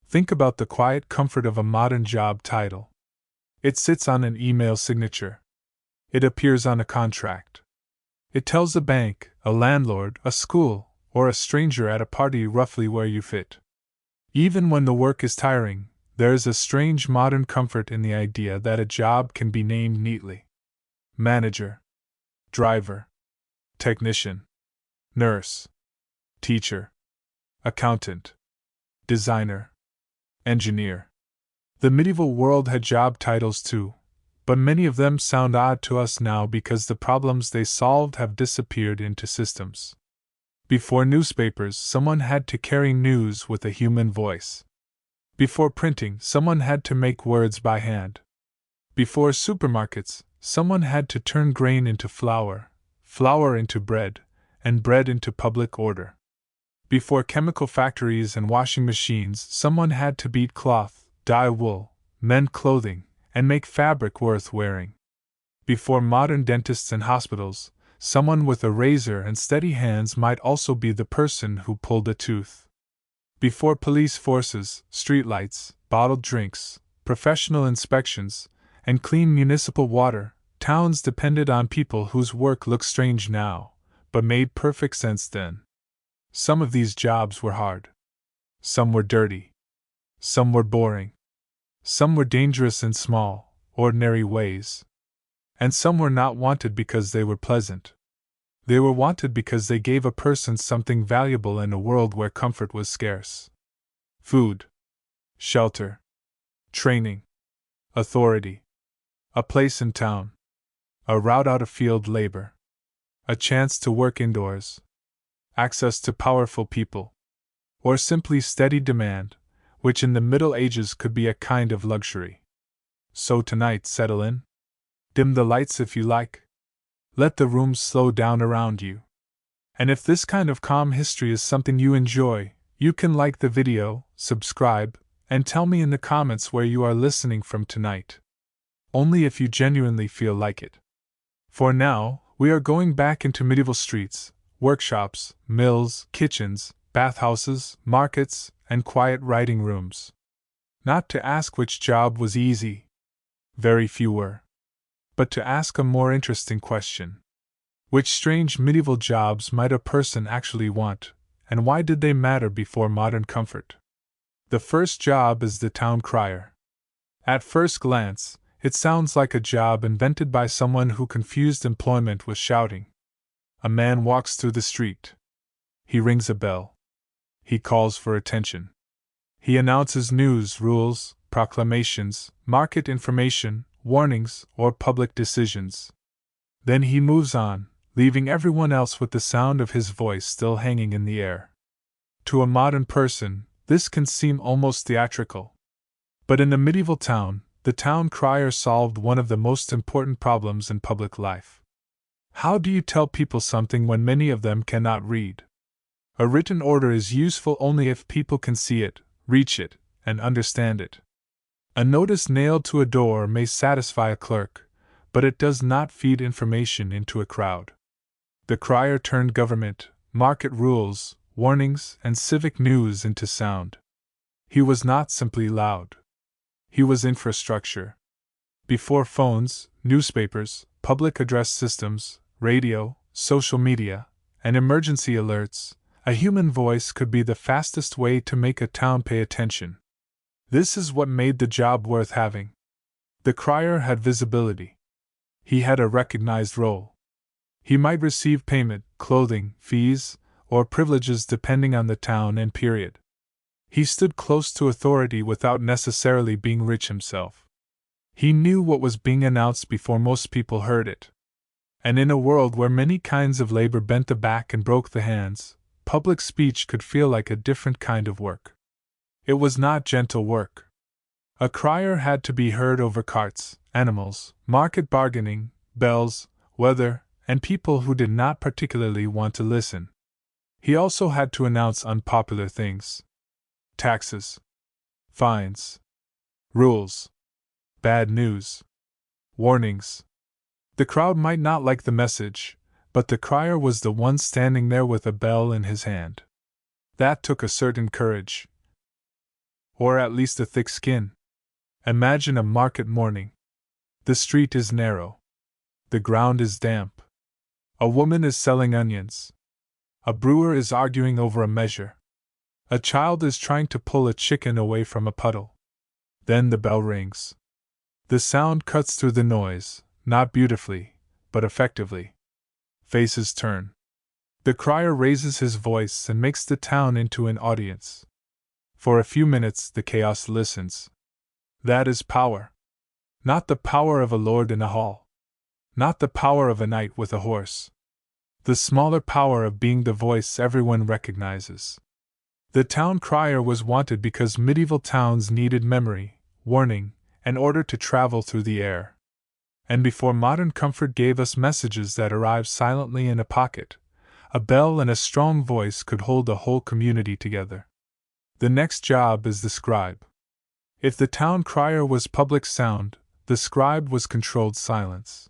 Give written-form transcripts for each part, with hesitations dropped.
Think about the quiet comfort of a modern job title. It sits on an email signature. It appears on a contract. It tells a bank, a landlord, a school, or a stranger at a party roughly where you fit. Even when the work is tiring, there is a strange modern comfort in the idea that a job can be named neatly. Manager, driver, technician, nurse, teacher, accountant, designer, engineer. The medieval world had job titles too, but many of them sound odd to us now because the problems they solved have disappeared into systems. Before newspapers, someone had to carry news with a human voice. Before printing, someone had to make words by hand. Before supermarkets, someone had to turn grain into flour, flour into bread, and bread into public order. Before chemical factories and washing machines, someone had to beat cloth, dye wool, mend clothing, and make fabric worth wearing. Before modern dentists and hospitals, someone with a razor and steady hands might also be the person who pulled a tooth. Before police forces, streetlights, bottled drinks, professional inspections, and clean municipal water, towns depended on people whose work looks strange now, but made perfect sense then. Some of these jobs were hard. Some were dirty. Some were boring. Some were dangerous in small, ordinary ways. And some were not wanted because they were pleasant. They were wanted because they gave a person something valuable in a world where comfort was scarce. Food, shelter, training, authority, a place in town, a route out of field labor, a chance to work indoors, access to powerful people, or simply steady demand, which in the Middle Ages could be a kind of luxury. So tonight, settle in. Dim the lights if you like. Let the room slow down around you. And if this kind of calm history is something you enjoy, you can like the video, subscribe, and tell me in the comments where you are listening from tonight. Only if you genuinely feel like it. For now, we are going back into medieval streets, workshops, mills, kitchens, bathhouses, markets, and quiet writing rooms. Not to ask which job was easy. Very few were. But to ask a more interesting question. Which strange medieval jobs might a person actually want, and why did they matter before modern comfort? The first job is the town crier. At first glance, it sounds like a job invented by someone who confused employment with shouting. A man walks through the street. He rings a bell. He calls for attention. He announces news, rules, proclamations, market information, warnings, or public decisions. Then he moves on, leaving everyone else with the sound of his voice still hanging in the air. To a modern person, this can seem almost theatrical. But in a medieval town, the town crier solved one of the most important problems in public life. How do you tell people something when many of them cannot read? A written order is useful only if people can see it, reach it, and understand it. A notice nailed to a door may satisfy a clerk, but it does not feed information into a crowd. The crier turned government, market rules, warnings, and civic news into sound. He was not simply loud. He was infrastructure. Before phones, newspapers, public address systems, radio, social media, and emergency alerts, a human voice could be the fastest way to make a town pay attention. This is what made the job worth having. The crier had visibility. He had a recognized role. He might receive payment, clothing, fees, or privileges depending on the town and period. He stood close to authority without necessarily being rich himself. He knew what was being announced before most people heard it. And in a world where many kinds of labor bent the back and broke the hands, public speech could feel like a different kind of work. It was not gentle work. A crier had to be heard over carts, animals, market bargaining, bells, weather, and people who did not particularly want to listen. He also had to announce unpopular things. Taxes, fines, rules, bad news, warnings. The crowd might not like the message, but the crier was the one standing there with a bell in his hand. That took a certain courage. or at least a thick skin. Imagine a market morning. The street is narrow. The ground is damp. A woman is selling onions. A brewer is arguing over a measure. A child is trying to pull a chicken away from a puddle. Then the bell rings. The sound cuts through the noise, not beautifully, but effectively. Faces turn. The crier raises his voice and makes the town into an audience. For a few minutes the chaos listens. That is power. Not the power of a lord in a hall. Not the power of a knight with a horse. The smaller power of being the voice everyone recognizes. The town crier was wanted because medieval towns needed memory, warning, and order to travel through the air. And before modern comfort gave us messages that arrived silently in a pocket, a bell and a strong voice could hold a whole community together. The next job is the scribe. If the town crier was public sound, the scribe was controlled silence.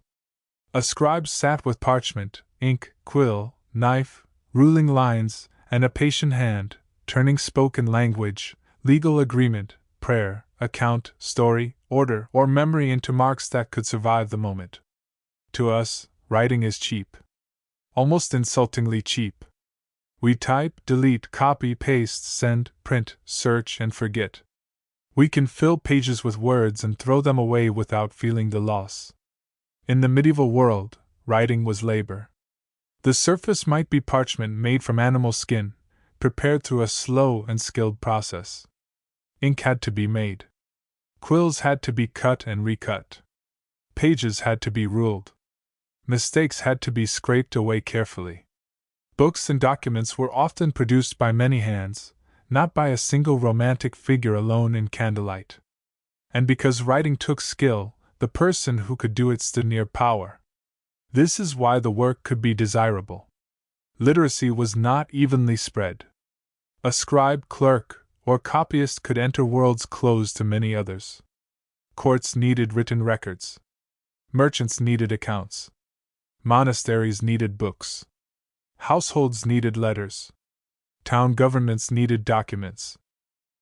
A scribe sat with parchment, ink, quill, knife, ruling lines, and a patient hand, turning spoken language, legal agreement, prayer, account, story, order, or memory into marks that could survive the moment. To us, writing is cheap. Almost insultingly cheap. We type, delete, copy, paste, send, print, search, and forget. We can fill pages with words and throw them away without feeling the loss. In the medieval world, writing was labor. The surface might be parchment made from animal skin, prepared through a slow and skilled process. Ink had to be made. Quills had to be cut and recut. Pages had to be ruled. Mistakes had to be scraped away carefully. Books and documents were often produced by many hands, not by a single romantic figure alone in candlelight. And because writing took skill, the person who could do it stood near power. This is why the work could be desirable. Literacy was not evenly spread. A scribe, clerk, or copyist could enter worlds closed to many others. Courts needed written records. Merchants needed accounts. Monasteries needed books. Households needed letters. Town governments needed documents.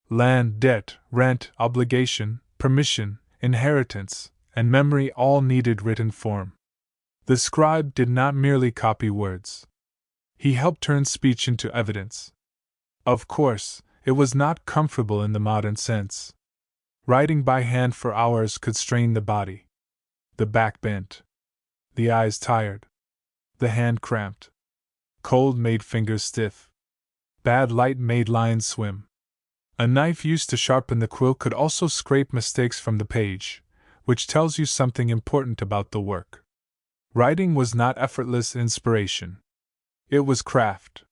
Land, debt, rent, obligation, permission, inheritance, and memory all needed written form. The scribe did not merely copy words. He helped turn speech into evidence. Of course, it was not comfortable in the modern sense. Writing by hand for hours could strain the body. The back bent. The eyes tired. The hand cramped. Cold made fingers stiff. Bad light made lines swim. A knife used to sharpen the quill could also scrape mistakes from the page, which tells you something important about the work. Writing was not effortless inspiration. It was craft.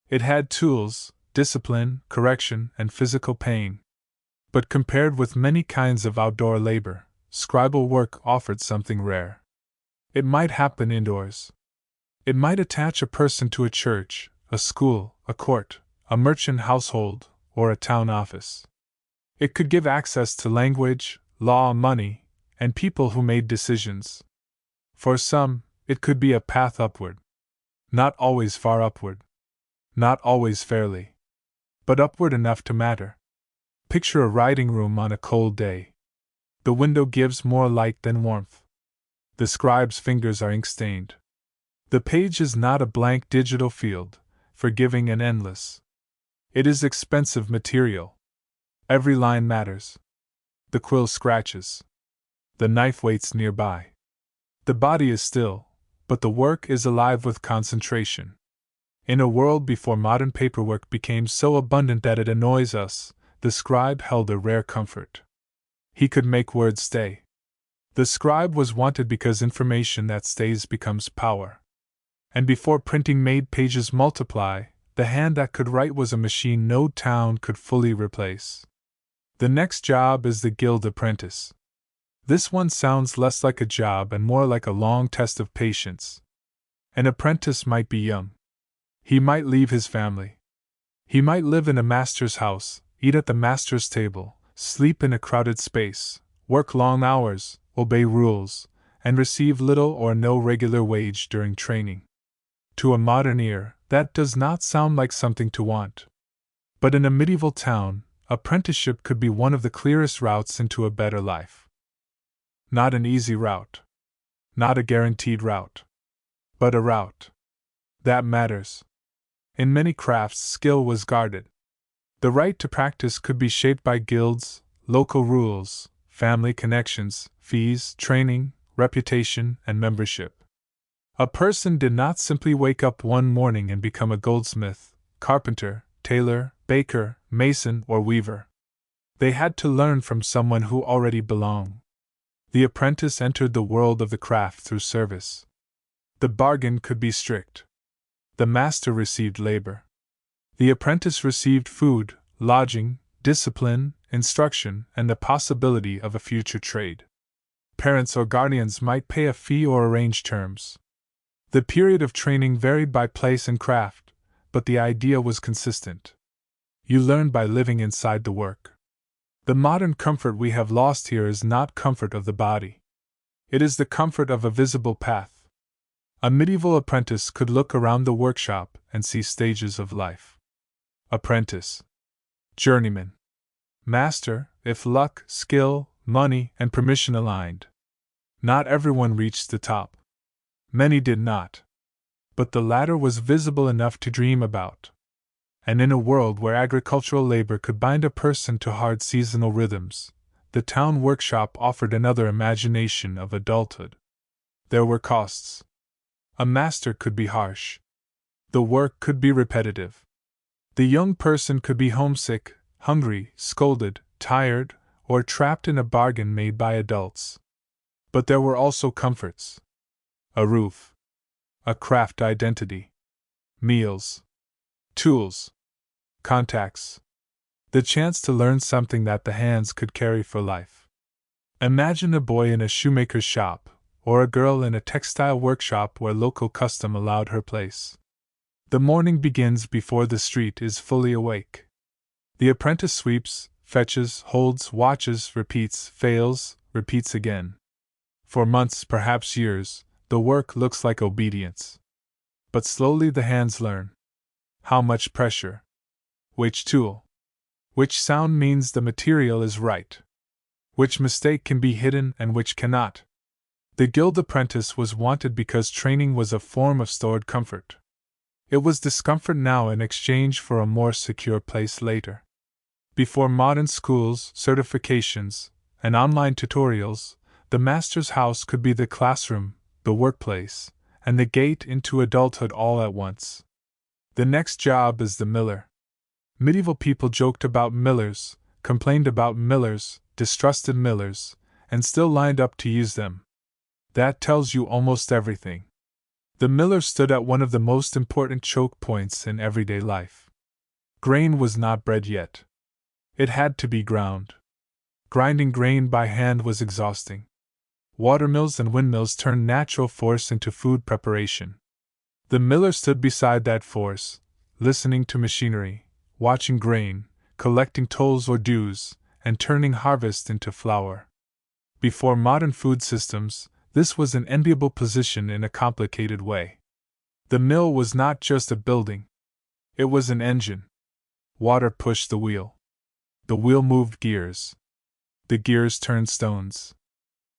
It had tools, discipline, correction, and physical pain. But compared with many kinds of outdoor labor, scribal work offered something rare. It might happen indoors. It might attach a person to a church, a school, a court, a merchant household, or a town office. It could give access to language, law, money, and people who made decisions. For some, it could be a path upward. Not always far upward. Not always fairly. But upward enough to matter. Picture a writing room on a cold day. The window gives more light than warmth. The scribe's fingers are ink-stained. The page is not a blank digital field, forgiving and endless. It is expensive material. Every line matters. The quill scratches. The knife waits nearby. The body is still, but the work is alive with concentration. In a world before modern paperwork became so abundant that it annoys us, the scribe held a rare comfort. He could make words stay. The scribe was wanted because information that stays becomes power. And before printing made pages multiply, the hand that could write was a machine no town could fully replace. The next job is the guild apprentice. This one sounds less like a job and more like a long test of patience. An apprentice might be young. He might leave his family. He might live in a master's house, eat at the master's table, sleep in a crowded space, work long hours, obey rules, and receive little or no regular wage during training. To a modern ear, that does not sound like something to want. But in a medieval town, apprenticeship could be one of the clearest routes into a better life. Not an easy route. Not a guaranteed route. But a route that matters. In many crafts, skill was guarded. The right to practice could be shaped by guilds, local rules, family connections, fees, training, reputation, and membership. A person did not simply wake up one morning and become a goldsmith, carpenter, tailor, baker, mason, or weaver. They had to learn from someone who already belonged. The apprentice entered the world of the craft through service. The bargain could be strict. The master received labor. The apprentice received food, lodging, discipline, instruction, and the possibility of a future trade. Parents or guardians might pay a fee or arrange terms. The period of training varied by place and craft, but the idea was consistent. You learn by living inside the work. The modern comfort we have lost here is not comfort of the body. It is the comfort of a visible path. A medieval apprentice could look around the workshop and see stages of life. Apprentice. Journeyman. Master, if luck, skill, money, and permission aligned. Not everyone reached the top. Many did not. But the ladder was visible enough to dream about. And in a world where agricultural labor could bind a person to hard seasonal rhythms, the town workshop offered another imagination of adulthood. There were costs. A master could be harsh. The work could be repetitive. The young person could be homesick, hungry, scolded, tired, or trapped in a bargain made by adults. But there were also comforts. A roof. A craft identity. Meals. Tools. Contacts. The chance to learn something that the hands could carry for life. Imagine a boy in a shoemaker's shop, or a girl in a textile workshop where local custom allowed her place. The morning begins before the street is fully awake. The apprentice sweeps, fetches, holds, watches, repeats, fails, repeats again. For months, perhaps years, the work looks like obedience. But slowly the hands learn. How much pressure? Which tool? Which sound means the material is right? Which mistake can be hidden and which cannot? The guild apprentice was wanted because training was a form of stored comfort. It was discomfort now in exchange for a more secure place later. Before modern schools, certifications, and online tutorials, the master's house could be the classroom, the workplace, and the gate into adulthood all at once. The next job is the miller. Medieval people joked about millers, complained about millers, distrusted millers, and still lined up to use them. That tells you almost everything. The miller stood at one of the most important choke points in everyday life. Grain was not bread yet. It had to be ground. Grinding grain by hand was exhausting. Watermills and windmills turned natural force into food preparation. The miller stood beside that force, listening to machinery, watching grain, collecting tolls or dues, and turning harvest into flour. Before modern food systems, this was an enviable position in a complicated way. The mill was not just a building. It was an engine. Water pushed the wheel. The wheel moved gears. The gears turned stones.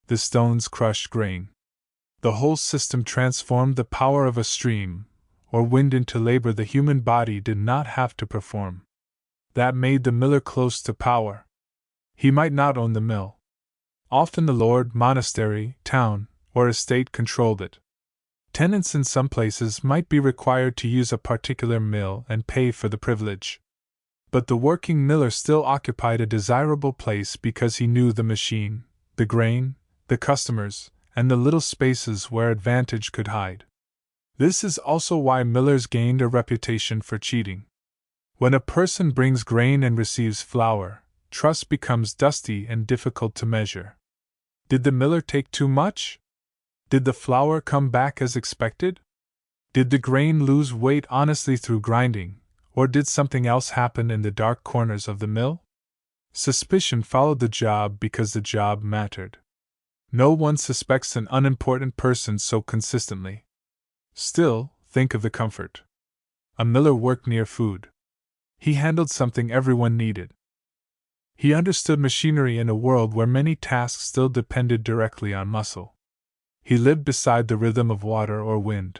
The stones crushed grain. The whole system transformed the power of a stream or wind into labor the human body did not have to perform. That made the miller close to power. He might not own the mill. Often the lord, monastery, town, or estate controlled it. Tenants in some places might be required to use a particular mill and pay for the privilege. But the working miller still occupied a desirable place because he knew the machine, the grain, the customers, and the little spaces where advantage could hide. This is also why millers gained a reputation for cheating. When a person brings grain and receives flour, trust becomes dusty and difficult to measure. Did the miller take too much? Did the flour come back as expected? Did the grain lose weight honestly through grinding, or did something else happen in the dark corners of the mill? Suspicion followed the job because the job mattered. No one suspects an unimportant person so consistently. Still, think of the comfort. A miller worked near food. He handled something everyone needed. He understood machinery in a world where many tasks still depended directly on muscle. He lived beside the rhythm of water or wind.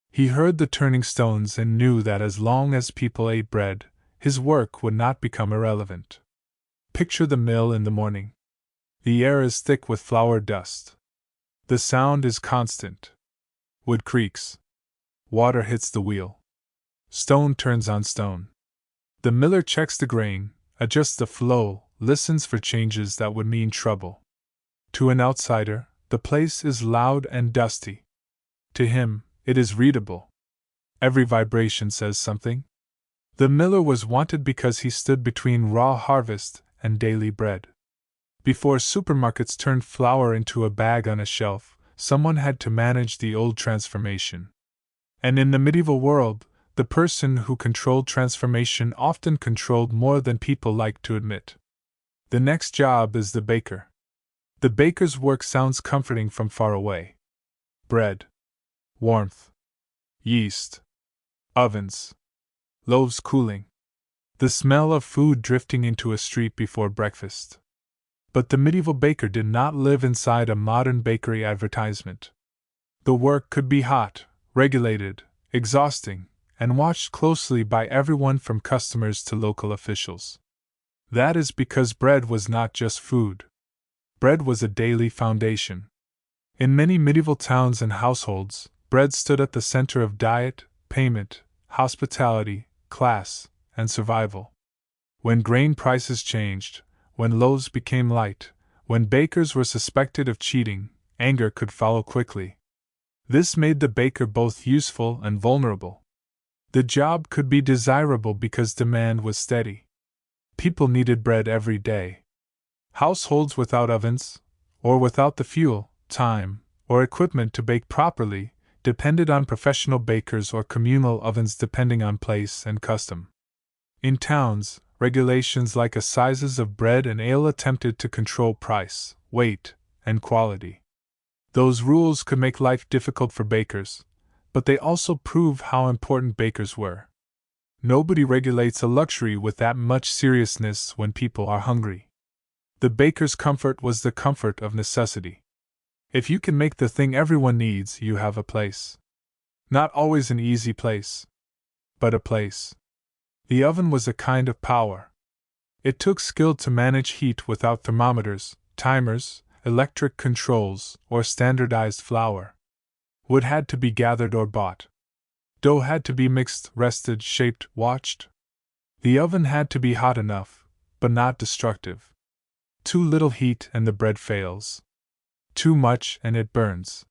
He heard the turning stones and knew that as long as people ate bread, his work would not become irrelevant. Picture the mill in the morning. The air is thick with flour dust. The sound is constant. Wood creaks. Water hits the wheel. Stone turns on stone. The miller checks the grain, adjusts the flow, listens for changes that would mean trouble. To an outsider, the place is loud and dusty. To him, it is readable. Every vibration says something. The miller was wanted because he stood between raw harvest and daily bread. Before supermarkets turned flour into a bag on a shelf, someone had to manage the old transformation. And in the medieval world, the person who controlled transformation often controlled more than people liked to admit. The next job is the baker. The baker's work sounds comforting from far away. Bread. Warmth. Yeast. Ovens. Loaves cooling. The smell of food drifting into a street before breakfast. But the medieval baker did not live inside a modern bakery advertisement. The work could be hot, regulated, exhausting, and watched closely by everyone from customers to local officials. That is because bread was not just food. Bread was a daily foundation. In many medieval towns and households, bread stood at the center of diet, payment, hospitality, class, and survival. When grain prices changed, when loaves became light, when bakers were suspected of cheating, anger could follow quickly. This made the baker both useful and vulnerable. The job could be desirable because demand was steady. People needed bread every day. Households without ovens, or without the fuel, time, or equipment to bake properly, depended on professional bakers or communal ovens depending on place and custom. In towns, regulations like sizes of bread and ale attempted to control price, weight, and quality. Those rules could make life difficult for bakers, but they also prove how important bakers were. Nobody regulates a luxury with that much seriousness when people are hungry. The baker's comfort was the comfort of necessity. If you can make the thing everyone needs, you have a place. Not always an easy place, but a place. The oven was a kind of power. It took skill to manage heat without thermometers, timers, electric controls, or standardized flour. Wood had to be gathered or bought. Dough had to be mixed, rested, shaped, watched. The oven had to be hot enough, but not destructive. Too little heat and the bread fails. Too much and it burns.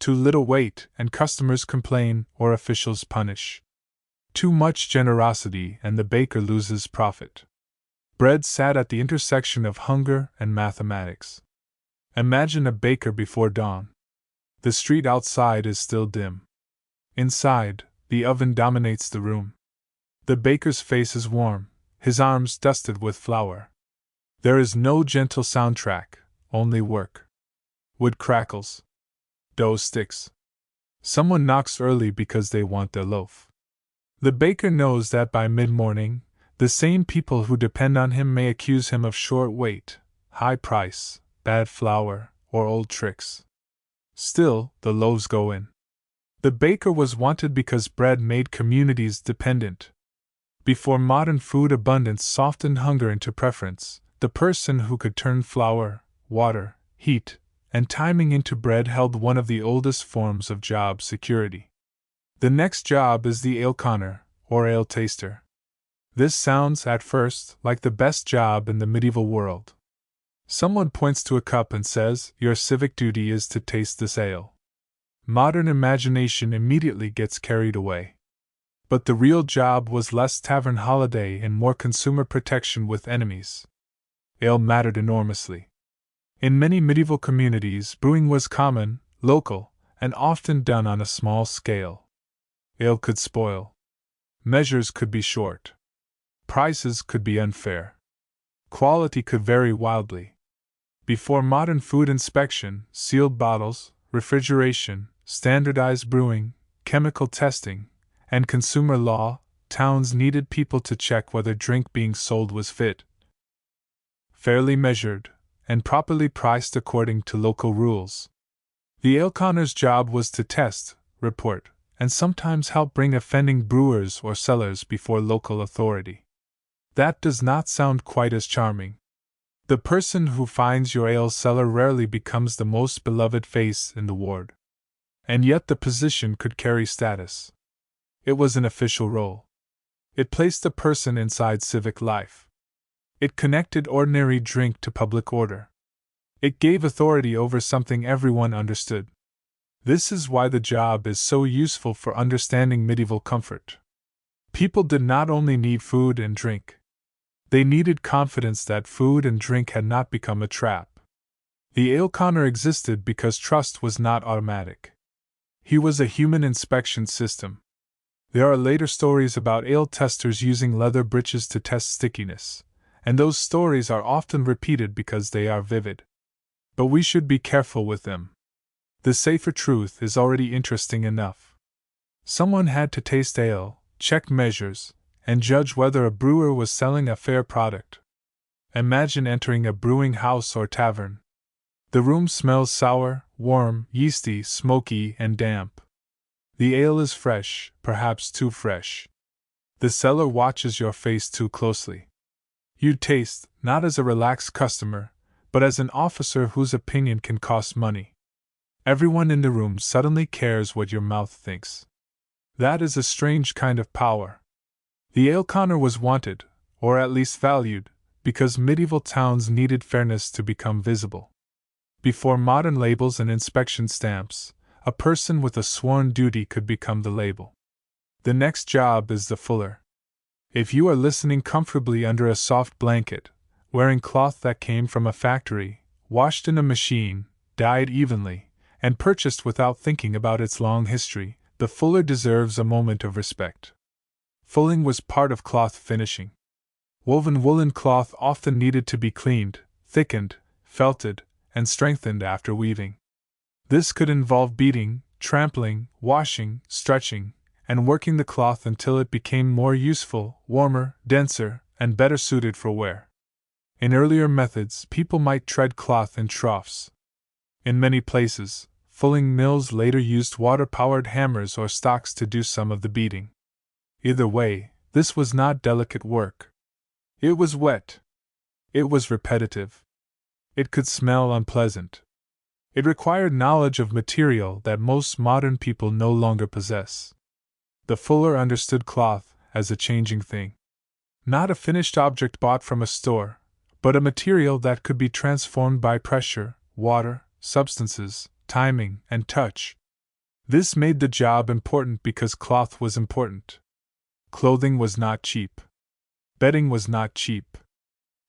Too little weight and customers complain or officials punish. Too much generosity and the baker loses profit. Bread sat at the intersection of hunger and mathematics. Imagine a baker before dawn. The street outside is still dim. Inside, the oven dominates the room. The baker's face is warm, his arms dusted with flour. There is no gentle soundtrack, only work. Wood crackles. Dough sticks. Someone knocks early because they want their loaf. The baker knows that by mid-morning, the same people who depend on him may accuse him of short weight, high price, bad flour, or old tricks. Still, the loaves go in. The baker was wanted because bread made communities dependent. Before modern food abundance softened hunger into preference, the person who could turn flour, water, heat, and timing into bread held one of the oldest forms of job security. The next job is the ale conner, or ale taster. This sounds, at first, like the best job in the medieval world. Someone points to a cup and says, "Your civic duty is to taste this ale." Modern imagination immediately gets carried away. But the real job was less tavern holiday and more consumer protection with enemies. Ale mattered enormously. In many medieval communities, brewing was common, local, and often done on a small scale. Ale could spoil. Measures could be short. Prices could be unfair. Quality could vary wildly. Before modern food inspection, sealed bottles, refrigeration, standardized brewing, chemical testing, and consumer law, towns needed people to check whether drink being sold was fit, fairly measured, and properly priced according to local rules. The aleconner's job was to test, report, and sometimes help bring offending brewers or sellers before local authority. That does not sound quite as charming. The person who finds your ale cellar rarely becomes the most beloved face in the ward. And yet the position could carry status. It was an official role. It placed the person inside civic life. It connected ordinary drink to public order. It gave authority over something everyone understood. This is why the job is so useful for understanding medieval comfort. People did not only need food and drink. They needed confidence that food and drink had not become a trap. The aleconner existed because trust was not automatic. He was a human inspection system. There are later stories about ale testers using leather breeches to test stickiness, and those stories are often repeated because they are vivid. But we should be careful with them. The safer truth is already interesting enough. Someone had to taste ale, check measures, and judge whether a brewer was selling a fair product. Imagine entering a brewing house or tavern. The room smells sour, warm, yeasty, smoky, and damp. The ale is fresh, perhaps too fresh. The cellar watches your face too closely. You taste, not as a relaxed customer, but as an officer whose opinion can cost money. Everyone in the room suddenly cares what your mouth thinks. That is a strange kind of power. The aleconner was wanted, or at least valued, because medieval towns needed fairness to become visible. Before modern labels and inspection stamps, a person with a sworn duty could become the label. The next job is the fuller. If you are listening comfortably under a soft blanket, wearing cloth that came from a factory, washed in a machine, dyed evenly, and purchased without thinking about its long history, the fuller deserves a moment of respect. Fulling was part of cloth finishing. Woven woolen cloth often needed to be cleaned, thickened, felted, and strengthened after weaving. This could involve beating, trampling, washing, stretching, and working the cloth until it became more useful, warmer, denser, and better suited for wear. In earlier methods, people might tread cloth in troughs. In many places, fulling mills later used water-powered hammers or stocks to do some of the beating. Either way, this was not delicate work. It was wet. It was repetitive. It could smell unpleasant. It required knowledge of material that most modern people no longer possess. The fuller understood cloth as a changing thing. Not a finished object bought from a store, but a material that could be transformed by pressure, water, substances, timing, and touch. This made the job important because cloth was important. Clothing was not cheap. Bedding was not cheap.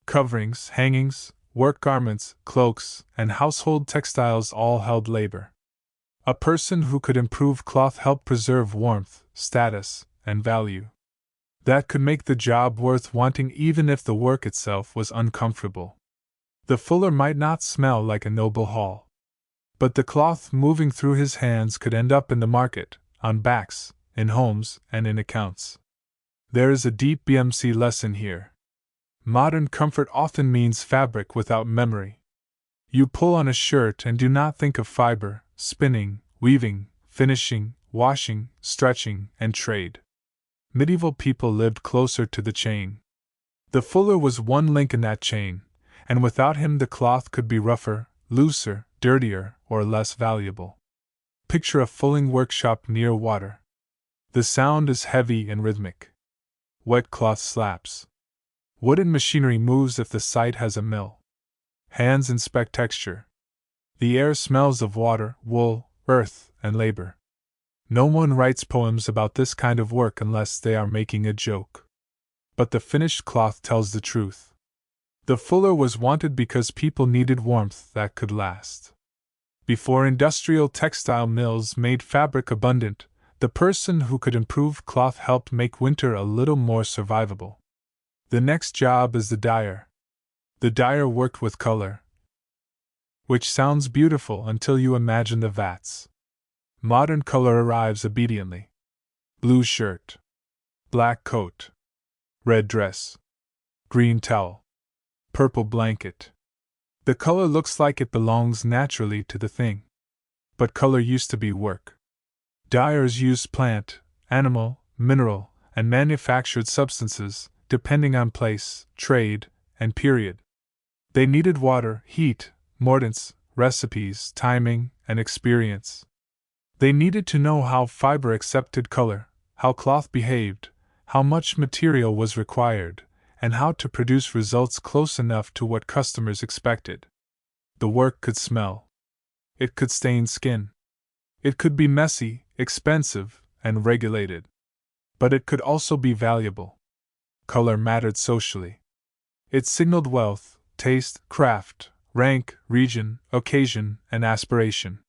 Coverings, hangings, work garments, cloaks, and household textiles all held labor. A person who could improve cloth helped preserve warmth, status, and value. That could make the job worth wanting even if the work itself was uncomfortable. The fuller might not smell like a noble hall. But the cloth moving through his hands could end up in the market, on backs, in homes, and in accounts. There is a deep BMC lesson here. Modern comfort often means fabric without memory. You pull on a shirt and do not think of fiber, spinning, weaving, finishing, washing, stretching, and trade. Medieval people lived closer to the chain. The fuller was one link in that chain, and without him the cloth could be rougher, looser, dirtier, or less valuable. Picture a fulling workshop near water. The sound is heavy and rhythmic. Wet cloth slaps. Wooden machinery moves if the site has a mill. Hands inspect texture. The air smells of water, wool, earth, and labor. No one writes poems about this kind of work unless they are making a joke. But the finished cloth tells the truth. The fuller was wanted because people needed warmth that could last. Before industrial textile mills made fabric abundant, the person who could improve cloth helped make winter a little more survivable. The next job is the dyer. The dyer worked with color, which sounds beautiful until you imagine the vats. Modern color arrives obediently. Blue shirt, black coat, red dress, green towel, purple blanket. The color looks like it belongs naturally to the thing. But color used to be work. Dyers used plant, animal, mineral, and manufactured substances, depending on place, trade, and period. They needed water, heat, mordants, recipes, timing, and experience. They needed to know how fiber accepted color, how cloth behaved, how much material was required, and how to produce results close enough to what customers expected. The work could smell. It could stain skin. It could be messy, expensive, and regulated. But it could also be valuable. Color mattered socially. It signaled wealth, taste, craft, rank, region, occasion, and aspiration.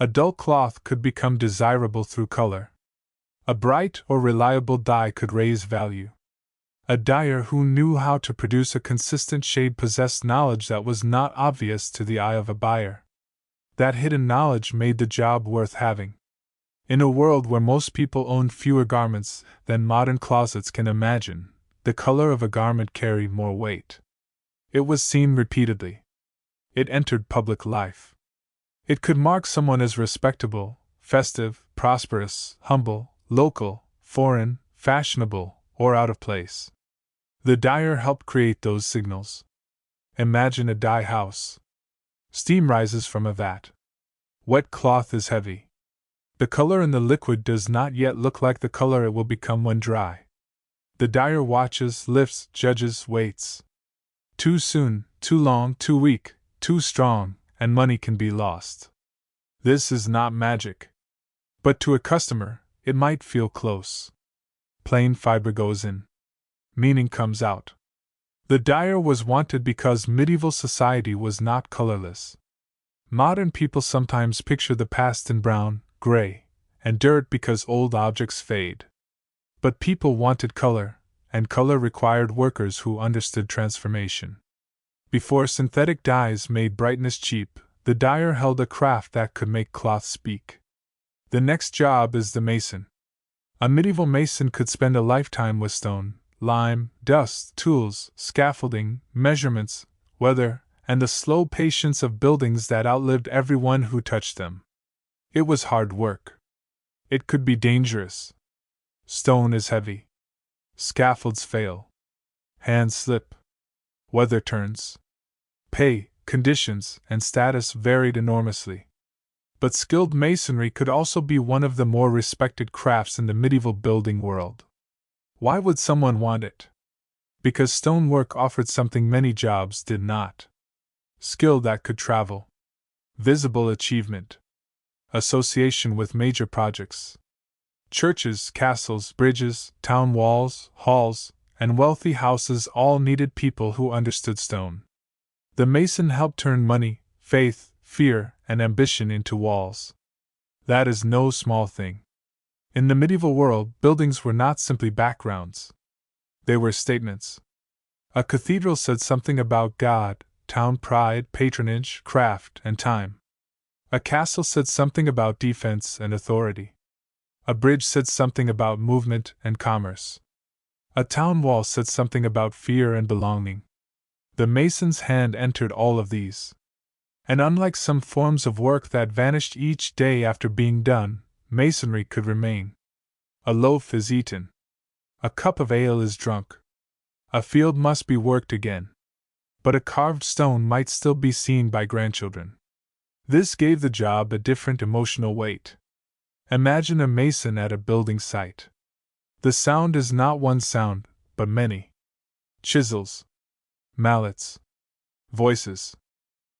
A dull cloth could become desirable through color. A bright or reliable dye could raise value. A dyer who knew how to produce a consistent shade possessed knowledge that was not obvious to the eye of a buyer. That hidden knowledge made the job worth having. In a world where most people owned fewer garments than modern closets can imagine, the color of a garment carried more weight. It was seen repeatedly. It entered public life. It could mark someone as respectable, festive, prosperous, humble, local, foreign, fashionable, or out of place. The dyer helped create those signals. Imagine a dye house. Steam rises from a vat. Wet cloth is heavy. The color in the liquid does not yet look like the color it will become when dry. The dyer watches, lifts, judges, waits. Too soon, too long, too weak, too strong, and money can be lost. This is not magic. But to a customer, it might feel close. Plain fiber goes in. Meaning comes out. The dyer was wanted because medieval society was not colorless. Modern people sometimes picture the past in brown, gray, and dirt because old objects fade. But people wanted color, and color required workers who understood transformation. Before synthetic dyes made brightness cheap, the dyer held a craft that could make cloth speak. The next job is the mason. A medieval mason could spend a lifetime with stone, lime, dust, tools, scaffolding, measurements, weather, and the slow patience of buildings that outlived everyone who touched them. It was hard work. It could be dangerous. Stone is heavy. Scaffolds fail. Hands slip. Weather turns. Pay, conditions, and status varied enormously. But skilled masonry could also be one of the more respected crafts in the medieval building world. Why would someone want it? Because stonework offered something many jobs did not. Skill that could travel. Visible achievement. Association with major projects. Churches, castles, bridges, town walls, halls, and wealthy houses all needed people who understood stone. The mason helped turn money, faith, fear, and ambition into walls. That is no small thing. In the medieval world, buildings were not simply backgrounds. They were statements. A cathedral said something about God, town pride, patronage, craft, and time. A castle said something about defense and authority. A bridge said something about movement and commerce. A town wall said something about fear and belonging. The mason's hand entered all of these. And unlike some forms of work that vanished each day after being done, masonry could remain. A loaf is eaten. A cup of ale is drunk. A field must be worked again. But a carved stone might still be seen by grandchildren. This gave the job a different emotional weight. Imagine a mason at a building site. The sound is not one sound, but many. Chisels. Mallets. Voices.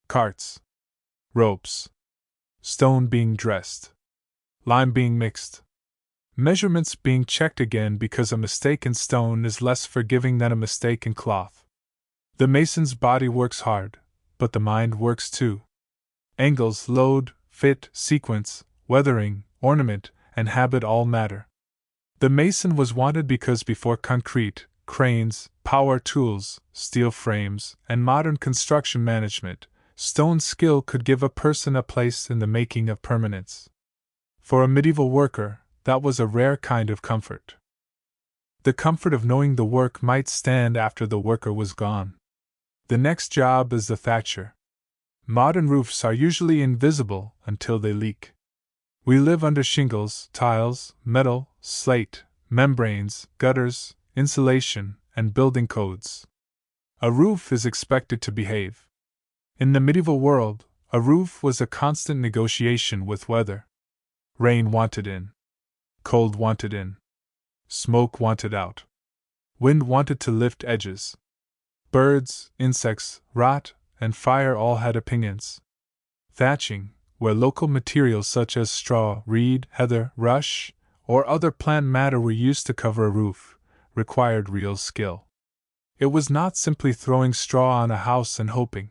Carts. Ropes. Stone being dressed. Lime being mixed. Measurements being checked again because a mistake in stone is less forgiving than a mistake in cloth. The mason's body works hard, but the mind works too. Angles, load, fit, sequence, weathering, ornament, and habit all matter. The mason was wanted because before concrete, cranes, power tools, steel frames, and modern construction management, stone skill could give a person a place in the making of permanence. For a medieval worker, that was a rare kind of comfort. The comfort of knowing the work might stand after the worker was gone. The next job is the thatcher. Modern roofs are usually invisible until they leak. We live under shingles, tiles, metal, slate, membranes, gutters, insulation, and building codes. A roof is expected to behave. In the medieval world, a roof was a constant negotiation with weather. Rain wanted in. Cold wanted in. Smoke wanted out. Wind wanted to lift edges. Birds, insects, rot, and fire all had opinions. Thatching, where local materials such as straw, reed, heather, rush, or other plant matter were used to cover a roof, required real skill. It was not simply throwing straw on a house and hoping.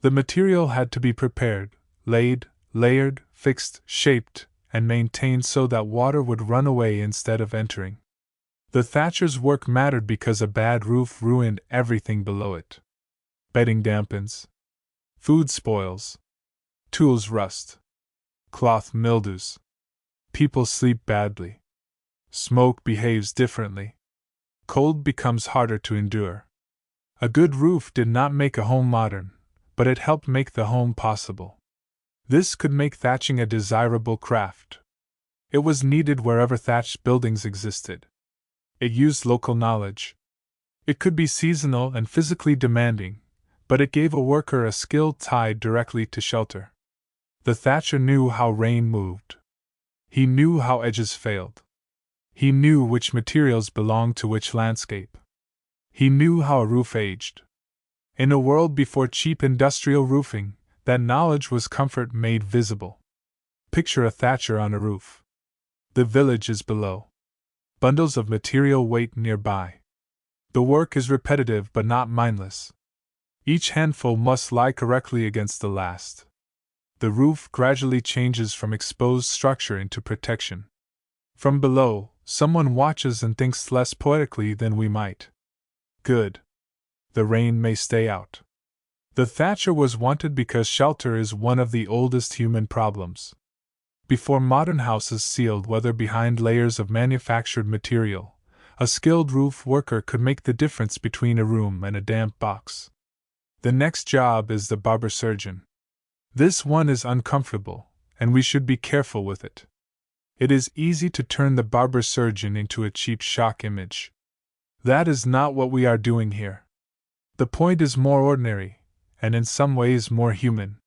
The material had to be prepared, laid, layered, fixed, shaped, and maintained so that water would run away instead of entering. The thatcher's work mattered because a bad roof ruined everything below it. Bedding dampens. Food spoils. Tools rust. Cloth mildews. People sleep badly. Smoke behaves differently. Cold becomes harder to endure. A good roof did not make a home modern, but it helped make the home possible. This could make thatching a desirable craft. It was needed wherever thatched buildings existed. It used local knowledge. It could be seasonal and physically demanding, but it gave a worker a skill tied directly to shelter. The thatcher knew how rain moved. He knew how edges failed. He knew which materials belonged to which landscape. He knew how a roof aged. In a world before cheap industrial roofing, that knowledge was comfort made visible. Picture a thatcher on a roof. The village is below. Bundles of material wait nearby. The work is repetitive but not mindless. Each handful must lie correctly against the last. The roof gradually changes from exposed structure into protection. From below, someone watches and thinks less poetically than we might. Good. The rain may stay out. The thatcher was wanted because shelter is one of the oldest human problems. Before modern houses sealed weather behind layers of manufactured material, a skilled roof worker could make the difference between a room and a damp box. The next job is the barber surgeon. This one is uncomfortable, and we should be careful with it. It is easy to turn the barber surgeon into a cheap shock image. That is not what we are doing here. The point is more ordinary, and in some ways more human.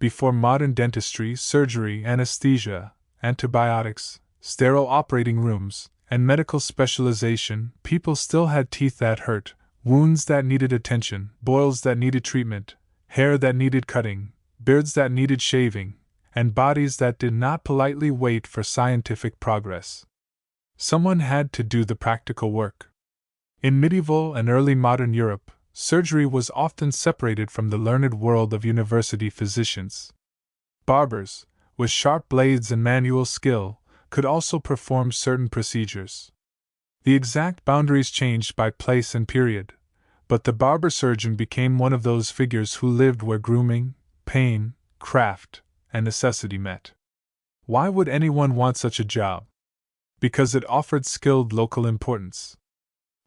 Before modern dentistry, surgery, anesthesia, antibiotics, sterile operating rooms, and medical specialization, people still had teeth that hurt, wounds that needed attention, boils that needed treatment, hair that needed cutting, beards that needed shaving, and bodies that did not politely wait for scientific progress. Someone had to do the practical work. In medieval and early modern Europe, surgery was often separated from the learned world of university physicians. Barbers, with sharp blades and manual skill, could also perform certain procedures. The exact boundaries changed by place and period, but the barber surgeon became one of those figures who lived where grooming, pain, craft, and necessity met. Why would anyone want such a job? Because it offered skilled local importance.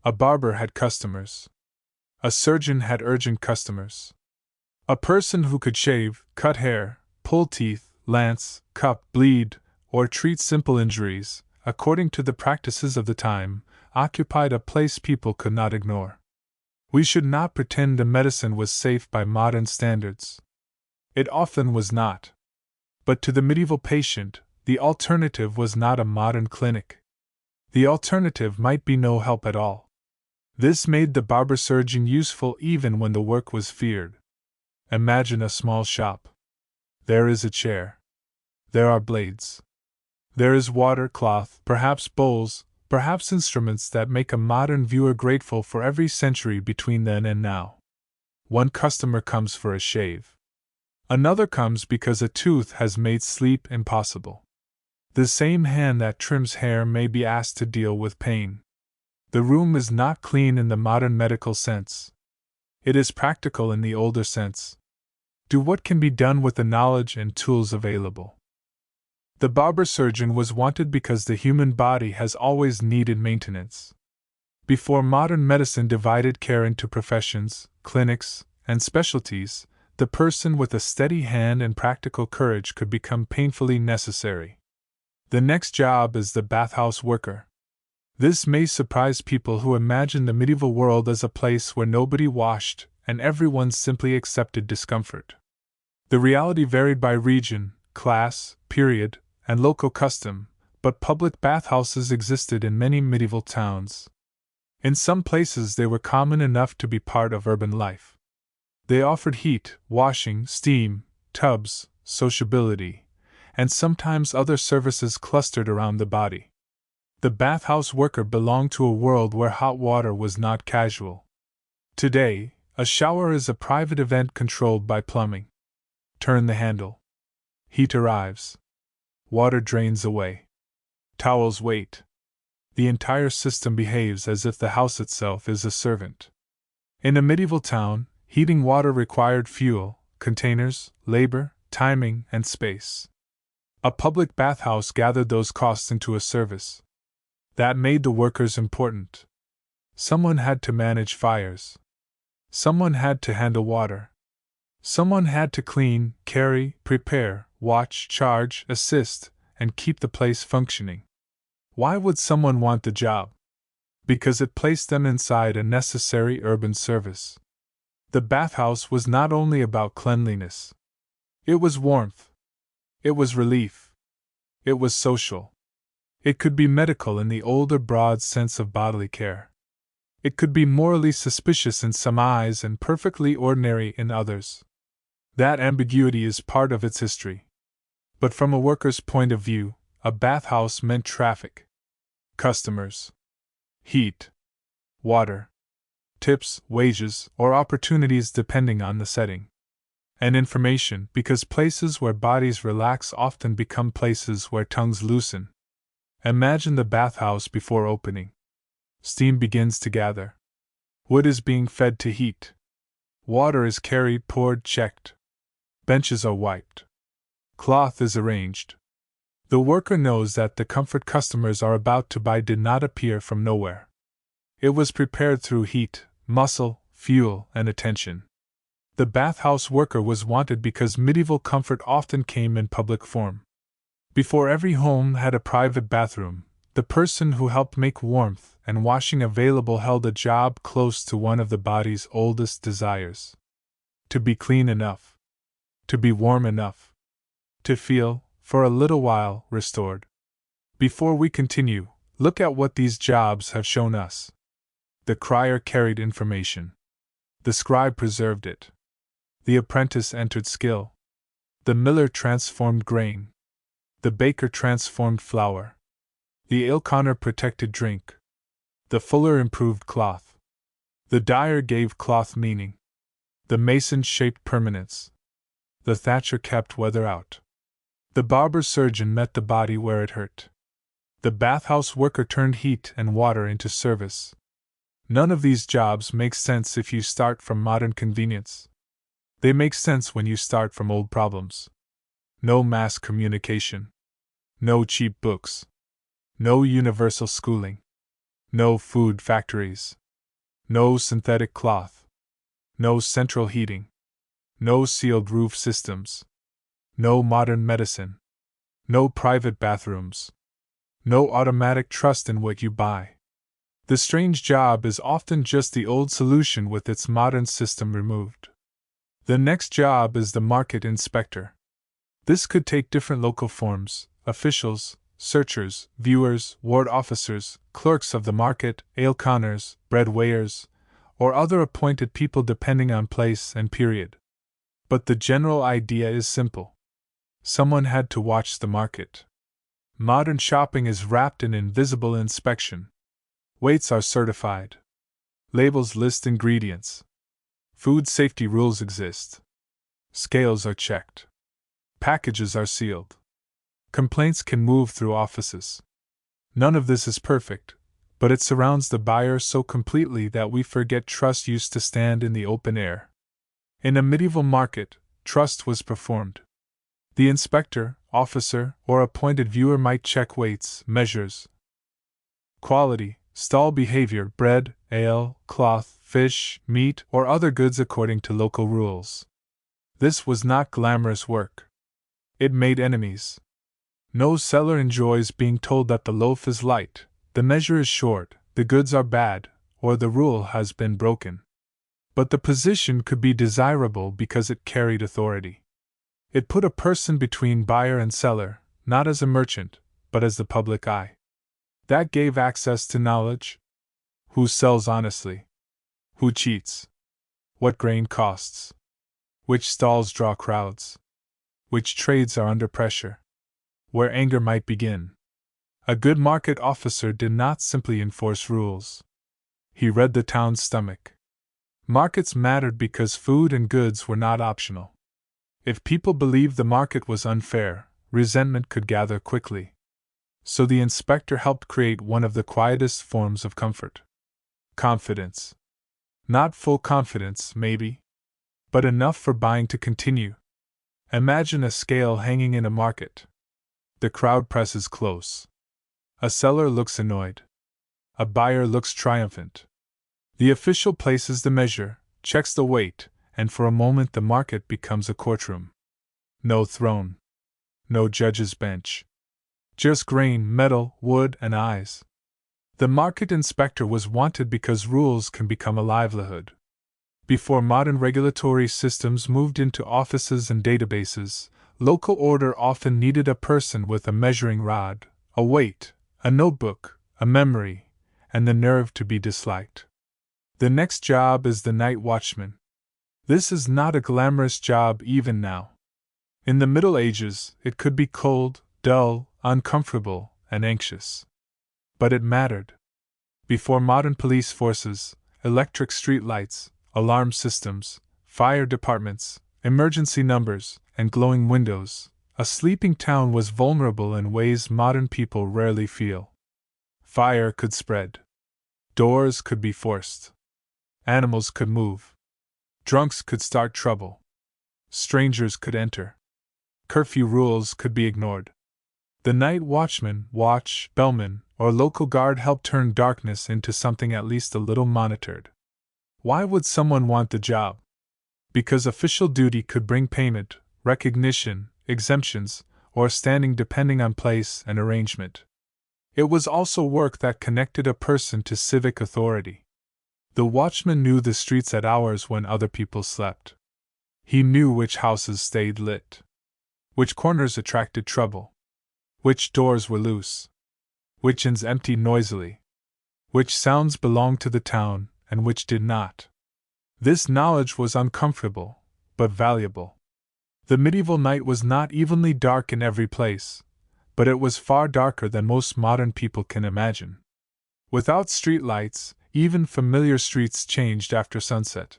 A barber had customers. A surgeon had urgent customers. A person who could shave, cut hair, pull teeth, lance, cup, bleed, or treat simple injuries, according to the practices of the time, occupied a place people could not ignore. We should not pretend the medicine was safe by modern standards. It often was not. But to the medieval patient, the alternative was not a modern clinic. The alternative might be no help at all. This made the barber surgeon useful even when the work was feared. Imagine a small shop. There is a chair. There are blades. There is water, cloth, perhaps bowls, perhaps instruments that make a modern viewer grateful for every century between then and now. One customer comes for a shave. Another comes because a tooth has made sleep impossible. The same hand that trims hair may be asked to deal with pain. The room is not clean in the modern medical sense. It is practical in the older sense. Do what can be done with the knowledge and tools available. The barber surgeon was wanted because the human body has always needed maintenance. Before modern medicine divided care into professions, clinics, and specialties, the person with a steady hand and practical courage could become painfully necessary. The next job is the bathhouse worker. This may surprise people who imagine the medieval world as a place where nobody washed and everyone simply accepted discomfort. The reality varied by region, class, period, and local custom, but public bathhouses existed in many medieval towns. In some places they were common enough to be part of urban life. They offered heat, washing, steam, tubs, sociability, and sometimes other services clustered around the body. The bathhouse worker belonged to a world where hot water was not casual. Today, a shower is a private event controlled by plumbing. Turn the handle. Heat arrives. Water drains away. Towels wait. The entire system behaves as if the house itself is a servant. In a medieval town, heating water required fuel, containers, labor, timing, and space. A public bathhouse gathered those costs into a service. That made the workers important. Someone had to manage fires. Someone had to handle water. Someone had to clean, carry, prepare, watch, charge, assist, and keep the place functioning. Why would someone want the job? Because it placed them inside a necessary urban service. The bathhouse was not only about cleanliness. It was warmth. It was relief. It was social. It could be medical in the older broad sense of bodily care. It could be morally suspicious in some eyes and perfectly ordinary in others. That ambiguity is part of its history. But from a worker's point of view, a bathhouse meant traffic, customers, heat, water, tips, wages, or opportunities depending on the setting. And information, because places where bodies relax often become places where tongues loosen. Imagine the bathhouse before opening. Steam begins to gather. Wood is being fed to heat. Water is carried, poured, checked. Benches are wiped. Cloth is arranged. The worker knows that the comfort customers are about to buy did not appear from nowhere. It was prepared through heat, muscle, fuel, and attention. The bathhouse worker was wanted because medieval comfort often came in public form. Before every home had a private bathroom, the person who helped make warmth and washing available held a job close to one of the body's oldest desires. To be clean enough. To be warm enough. To feel, for a little while, restored. Before we continue, look at what these jobs have shown us. The crier carried information. The scribe preserved it. The apprentice entered skill. The miller transformed grain. The baker transformed flour. The aleconner protected drink. The fuller improved cloth. The dyer gave cloth meaning. The mason shaped permanence. The thatcher kept weather out. The barber surgeon met the body where it hurt. The bathhouse worker turned heat and water into service. None of these jobs make sense if you start from modern convenience. They make sense when you start from old problems. No mass communication. No cheap books. No universal schooling. No food factories. No synthetic cloth. No central heating. No sealed roof systems. No modern medicine. No private bathrooms. No automatic trust in what you buy. The strange job is often just the old solution with its modern system removed. The next job is the market inspector. This could take different local forms: officials, searchers, viewers, ward officers, clerks of the market, aleconners, bread weighers, or other appointed people depending on place and period. But the general idea is simple. Someone had to watch the market. Modern shopping is wrapped in invisible inspection. Weights are certified. Labels list ingredients. Food safety rules exist. Scales are checked. Packages are sealed. Complaints can move through offices. None of this is perfect, but it surrounds the buyer so completely that we forget trust used to stand in the open air. In a medieval market, trust was performed. The inspector, officer, or appointed viewer might check weights, measures, quality, Stall behavior: bread, ale, cloth, fish, meat, or other goods according to local rules. This was not glamorous work. It made enemies. No seller enjoys being told that the loaf is light, the measure is short, the goods are bad, or the rule has been broken. But the position could be desirable because it carried authority. It put a person between buyer and seller, not as a merchant, but as the public eye. That gave access to knowledge. Who sells honestly? Who cheats? What grain costs? Which stalls draw crowds? Which trades are under pressure? Where anger might begin. A good market officer did not simply enforce rules. He read the town's stomach. Markets mattered because food and goods were not optional. If people believed the market was unfair, resentment could gather quickly. So the inspector helped create one of the quietest forms of comfort. Confidence. Not full confidence, maybe, but enough for buying to continue. Imagine a scale hanging in a market. The crowd presses close. A seller looks annoyed. A buyer looks triumphant. The official places the measure, checks the weight, and for a moment the market becomes a courtroom. No throne. No judge's bench. Just grain, metal, wood, and eyes. The market inspector was wanted because rules can become a livelihood. Before modern regulatory systems moved into offices and databases, local order often needed a person with a measuring rod, a weight, a notebook, a memory, and the nerve to be disliked. The next job is the night watchman. This is not a glamorous job even now. In the Middle Ages, it could be cold, dull, uncomfortable, and anxious. But it mattered. Before modern police forces, electric street lights, alarm systems, fire departments, emergency numbers, and glowing windows, a sleeping town was vulnerable in ways modern people rarely feel. Fire could spread. Doors could be forced. Animals could move. Drunks could start trouble. Strangers could enter. Curfew rules could be ignored. The night watchman, watch, bellman, or local guard helped turn darkness into something at least a little monitored. Why would someone want the job? Because official duty could bring payment, recognition, exemptions, or standing depending on place and arrangement. It was also work that connected a person to civic authority. The watchman knew the streets at hours when other people slept. He knew which houses stayed lit, which corners attracted trouble, which doors were loose, which inns emptied noisily, which sounds belonged to the town and which did not. This knowledge was uncomfortable, but valuable. The medieval night was not evenly dark in every place, but it was far darker than most modern people can imagine. Without streetlights, even familiar streets changed after sunset.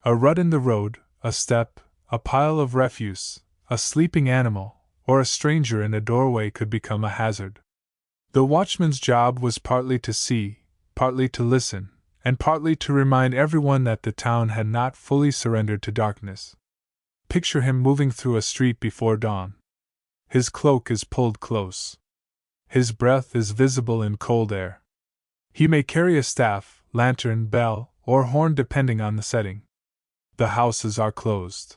A rut in the road, a step, a pile of refuse, a sleeping animal, or a stranger in a doorway could become a hazard. The watchman's job was partly to see, partly to listen, and partly to remind everyone that the town had not fully surrendered to darkness. Picture him moving through a street before dawn. His cloak is pulled close. His breath is visible in cold air. He may carry a staff, lantern, bell, or horn depending on the setting. The houses are closed.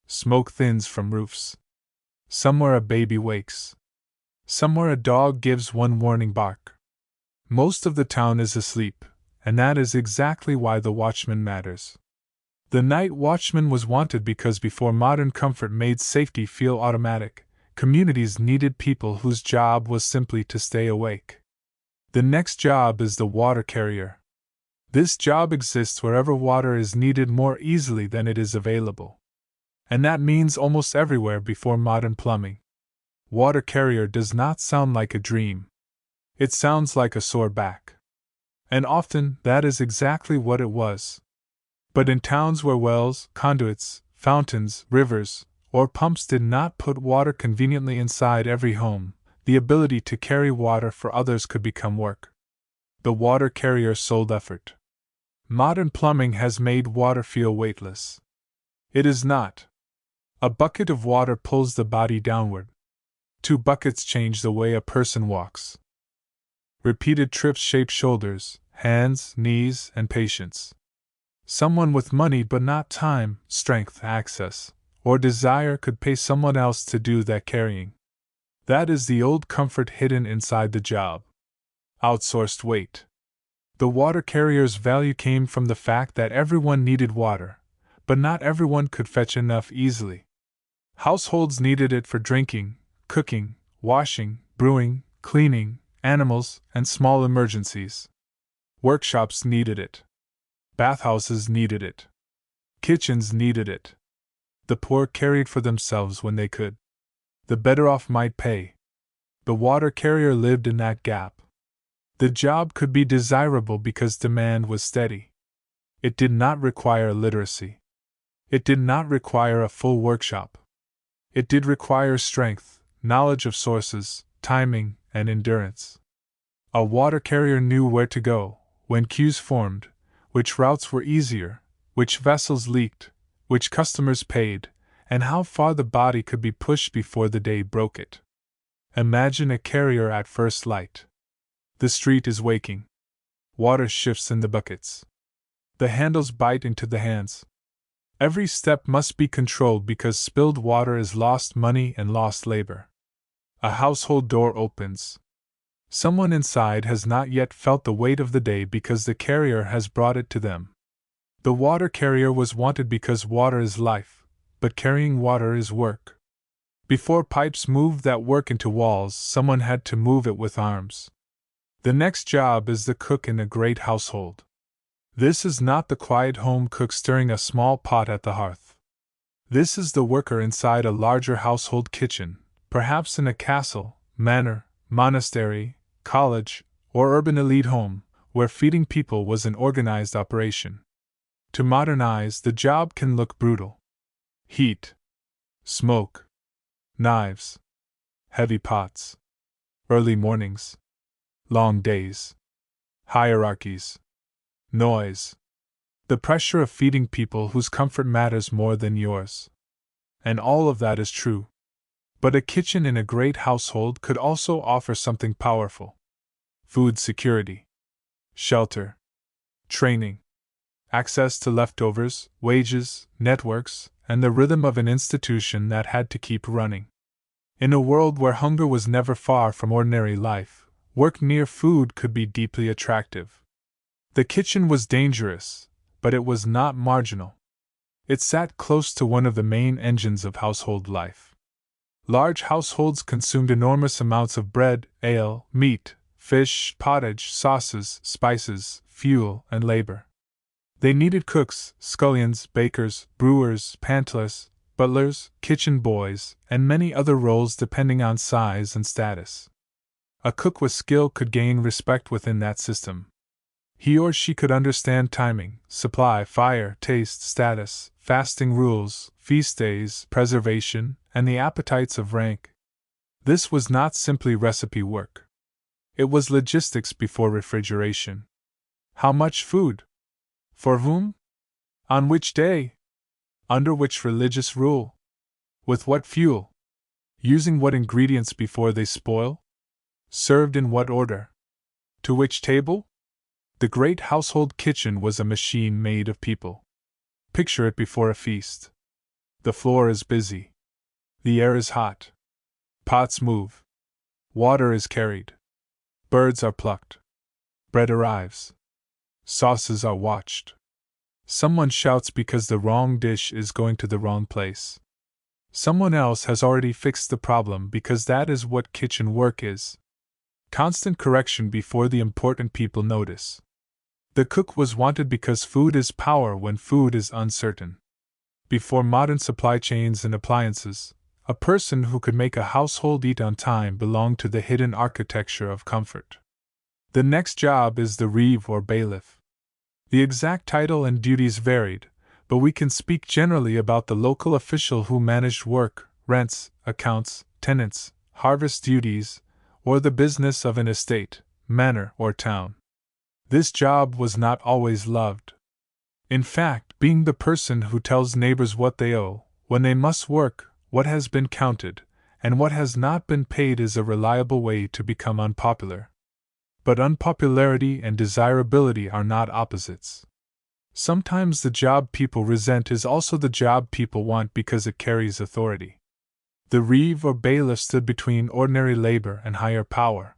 Smoke thins from roofs. Somewhere a baby wakes. Somewhere a dog gives one warning bark. Most of the town is asleep, and that is exactly why the watchman matters. The night watchman was wanted because before modern comfort made safety feel automatic, communities needed people whose job was simply to stay awake. The next job is the water carrier. This job exists wherever water is needed more easily than it is available. And that means almost everywhere before modern plumbing. Water carrier does not sound like a dream. It sounds like a sore back. And often, that is exactly what it was. But in towns where wells, conduits, fountains, rivers, or pumps did not put water conveniently inside every home, the ability to carry water for others could become work. The water carrier sold effort. Modern plumbing has made water feel weightless. It is not. A bucket of water pulls the body downward. 2 buckets change the way a person walks. Repeated trips shaped shoulders, hands, knees, and patience. Someone with money but not time, strength, access, or desire could pay someone else to do that carrying. That is the old comfort hidden inside the job. Outsourced weight. The water carrier's value came from the fact that everyone needed water, but not everyone could fetch enough easily. Households needed it for drinking, cooking, washing, brewing, cleaning, animals, and small emergencies. Workshops needed it. Bathhouses needed it. Kitchens needed it. The poor carried for themselves when they could. The better off might pay. The water carrier lived in that gap. The job could be desirable because demand was steady. It did not require literacy. It did not require a full workshop. It did require strength, knowledge of sources, timing, and endurance. A water carrier knew where to go, when queues formed, which routes were easier, which vessels leaked, which customers paid, and how far the body could be pushed before the day broke it. Imagine a carrier at first light. The street is waking. Water shifts in the buckets. The handles bite into the hands. Every step must be controlled because spilled water is lost money and lost labor. A household door opens. Someone inside has not yet felt the weight of the day because the carrier has brought it to them. The water carrier was wanted because water is life, but carrying water is work. Before pipes moved that work into walls, someone had to move it with arms. The next job is the cook in a great household. This is not the quiet home cook stirring a small pot at the hearth. This is the worker inside a larger household kitchen, perhaps in a castle, manor, monastery, college, or urban elite home, where feeding people was an organized operation. To modernize, the job can look brutal. Heat, smoke, knives, heavy pots, early mornings, long days, hierarchies, noise, the pressure of feeding people whose comfort matters more than yours. And all of that is true. But a kitchen in a great household could also offer something powerful: food security, shelter, training, access to leftovers, wages, networks, and the rhythm of an institution that had to keep running. In a world where hunger was never far from ordinary life, work near food could be deeply attractive. The kitchen was dangerous, but it was not marginal. It sat close to one of the main engines of household life. Large households consumed enormous amounts of bread, ale, meat, fish, pottage, sauces, spices, fuel, and labor. They needed cooks, scullions, bakers, brewers, pantlers, butlers, kitchen boys, and many other roles depending on size and status. A cook with skill could gain respect within that system. He or she could understand timing, supply, fire, taste, status, fasting rules, feast days, preservation, and the appetites of rank. This was not simply recipe work. It was logistics before refrigeration. How much food? For whom? On which day? Under which religious rule? With what fuel? Using what ingredients before they spoil? Served in what order? To which table? The great household kitchen was a machine made of people. Picture it before a feast. The floor is busy. The air is hot. Pots move. Water is carried. Birds are plucked. Bread arrives. Sauces are watched. Someone shouts because the wrong dish is going to the wrong place. Someone else has already fixed the problem because that is what kitchen work is. Constant correction before the important people notice. The cook was wanted because food is power when food is uncertain. Before modern supply chains and appliances, a person who could make a household eat on time belonged to the hidden architecture of comfort. The next job is the reeve or bailiff. The exact title and duties varied, but we can speak generally about the local official who managed work, rents, accounts, tenants, harvest duties, or the business of an estate, manor, or town. This job was not always loved. In fact, being the person who tells neighbors what they owe, when they must work, what has been counted, and what has not been paid is a reliable way to become unpopular. But unpopularity and desirability are not opposites. Sometimes the job people resent is also the job people want because it carries authority. The reeve or bailiff stood between ordinary labor and higher power.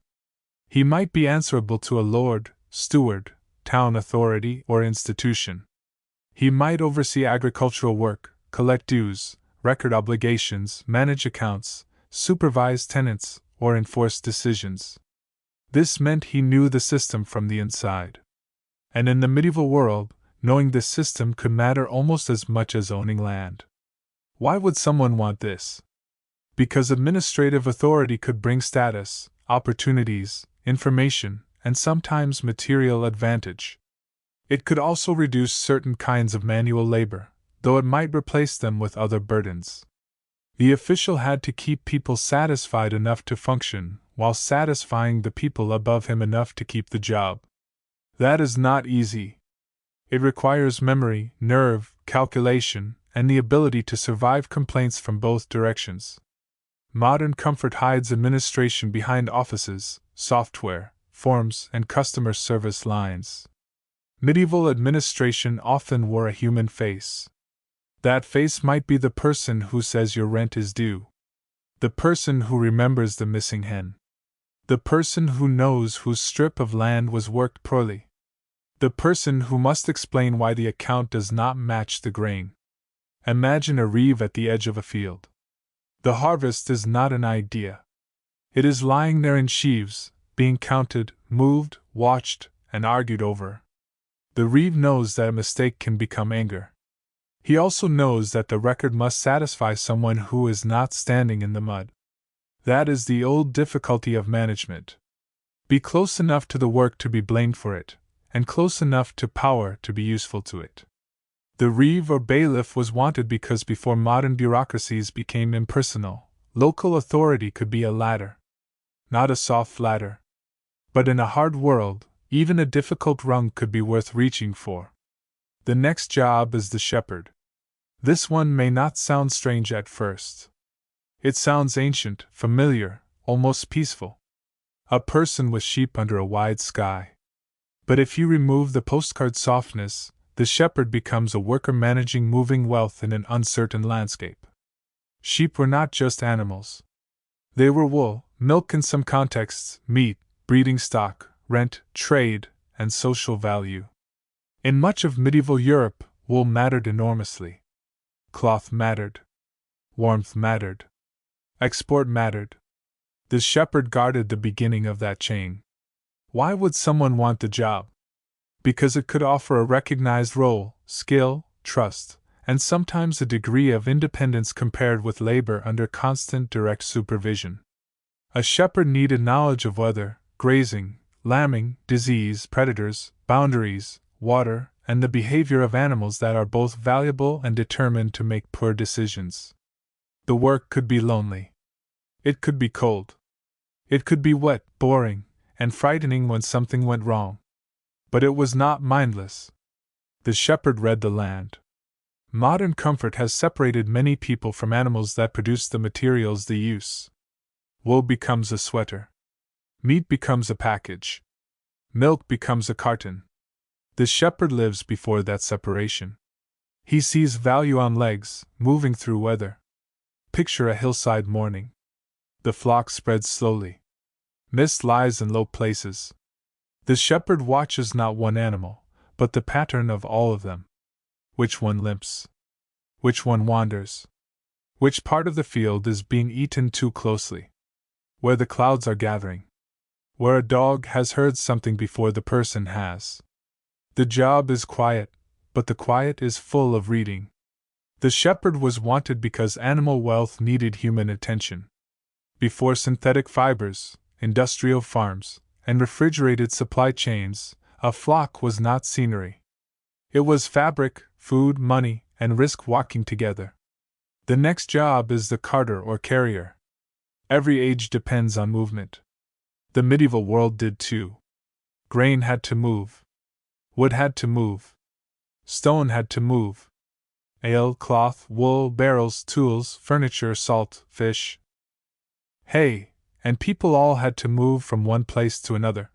He might be answerable to a lord, steward, town authority, or institution. He might oversee agricultural work, collect dues, record obligations, manage accounts, supervise tenants, or enforce decisions. This meant he knew the system from the inside. And in the medieval world, knowing this system could matter almost as much as owning land. Why would someone want this? Because administrative authority could bring status, opportunities, information, and sometimes material advantage. It could also reduce certain kinds of manual labor, though it might replace them with other burdens. The official had to keep people satisfied enough to function, while satisfying the people above him enough to keep the job. That is not easy. It requires memory, nerve, calculation, and the ability to survive complaints from both directions. Modern comfort hides administration behind offices, software, forms, and customer service lines. Medieval administration often wore a human face. That face might be the person who says your rent is due, the person who remembers the missing hen, the person who knows whose strip of land was worked poorly, the person who must explain why the account does not match the grain. Imagine a reeve at the edge of a field. The harvest is not an idea. It is lying there in sheaves, being counted, moved, watched, and argued over. The reeve knows that a mistake can become anger. He also knows that the record must satisfy someone who is not standing in the mud. That is the old difficulty of management. Be close enough to the work to be blamed for it, and close enough to power to be useful to it. The reeve or bailiff was wanted because before modern bureaucracies became impersonal, local authority could be a ladder. Not a soft ladder. But in a hard world, even a difficult rung could be worth reaching for. The next job is the shepherd. This one may not sound strange at first. It sounds ancient, familiar, almost peaceful. A person with sheep under a wide sky. But if you remove the postcard softness, the shepherd becomes a worker managing moving wealth in an uncertain landscape. Sheep were not just animals. They were wool, milk in some contexts, meat, breeding stock, rent, trade, and social value. In much of medieval Europe, wool mattered enormously. Cloth mattered. Warmth mattered. Export mattered. The shepherd guarded the beginning of that chain. Why would someone want the job? Because it could offer a recognized role, skill, trust, and sometimes a degree of independence compared with labor under constant direct supervision. A shepherd needed knowledge of weather, grazing, lambing, disease, predators, boundaries, water, and the behavior of animals that are both valuable and determined to make poor decisions. The work could be lonely. It could be cold. It could be wet, boring, and frightening when something went wrong. But it was not mindless. The shepherd read the land. Modern comfort has separated many people from animals that produce the materials they use. Wool becomes a sweater. Meat becomes a package. Milk becomes a carton. The shepherd lives before that separation. He sees value on legs, moving through weather. Picture a hillside morning. The flock spreads slowly. Mist lies in low places. The shepherd watches not one animal, but the pattern of all of them. Which one limps? Which one wanders? Which part of the field is being eaten too closely? Where the clouds are gathering. Where a dog has heard something before the person has. The job is quiet, but the quiet is full of reading. The shepherd was wanted because animal wealth needed human attention. Before synthetic fibers, industrial farms, and refrigerated supply chains, a flock was not scenery. It was fabric, food, money, and risk walking together. The next job is the carter or carrier. Every age depends on movement. The medieval world did too. Grain had to move. Wood had to move. Stone had to move. Ale, cloth, wool, barrels, tools, furniture, salt, fish, hay, and people all had to move from one place to another.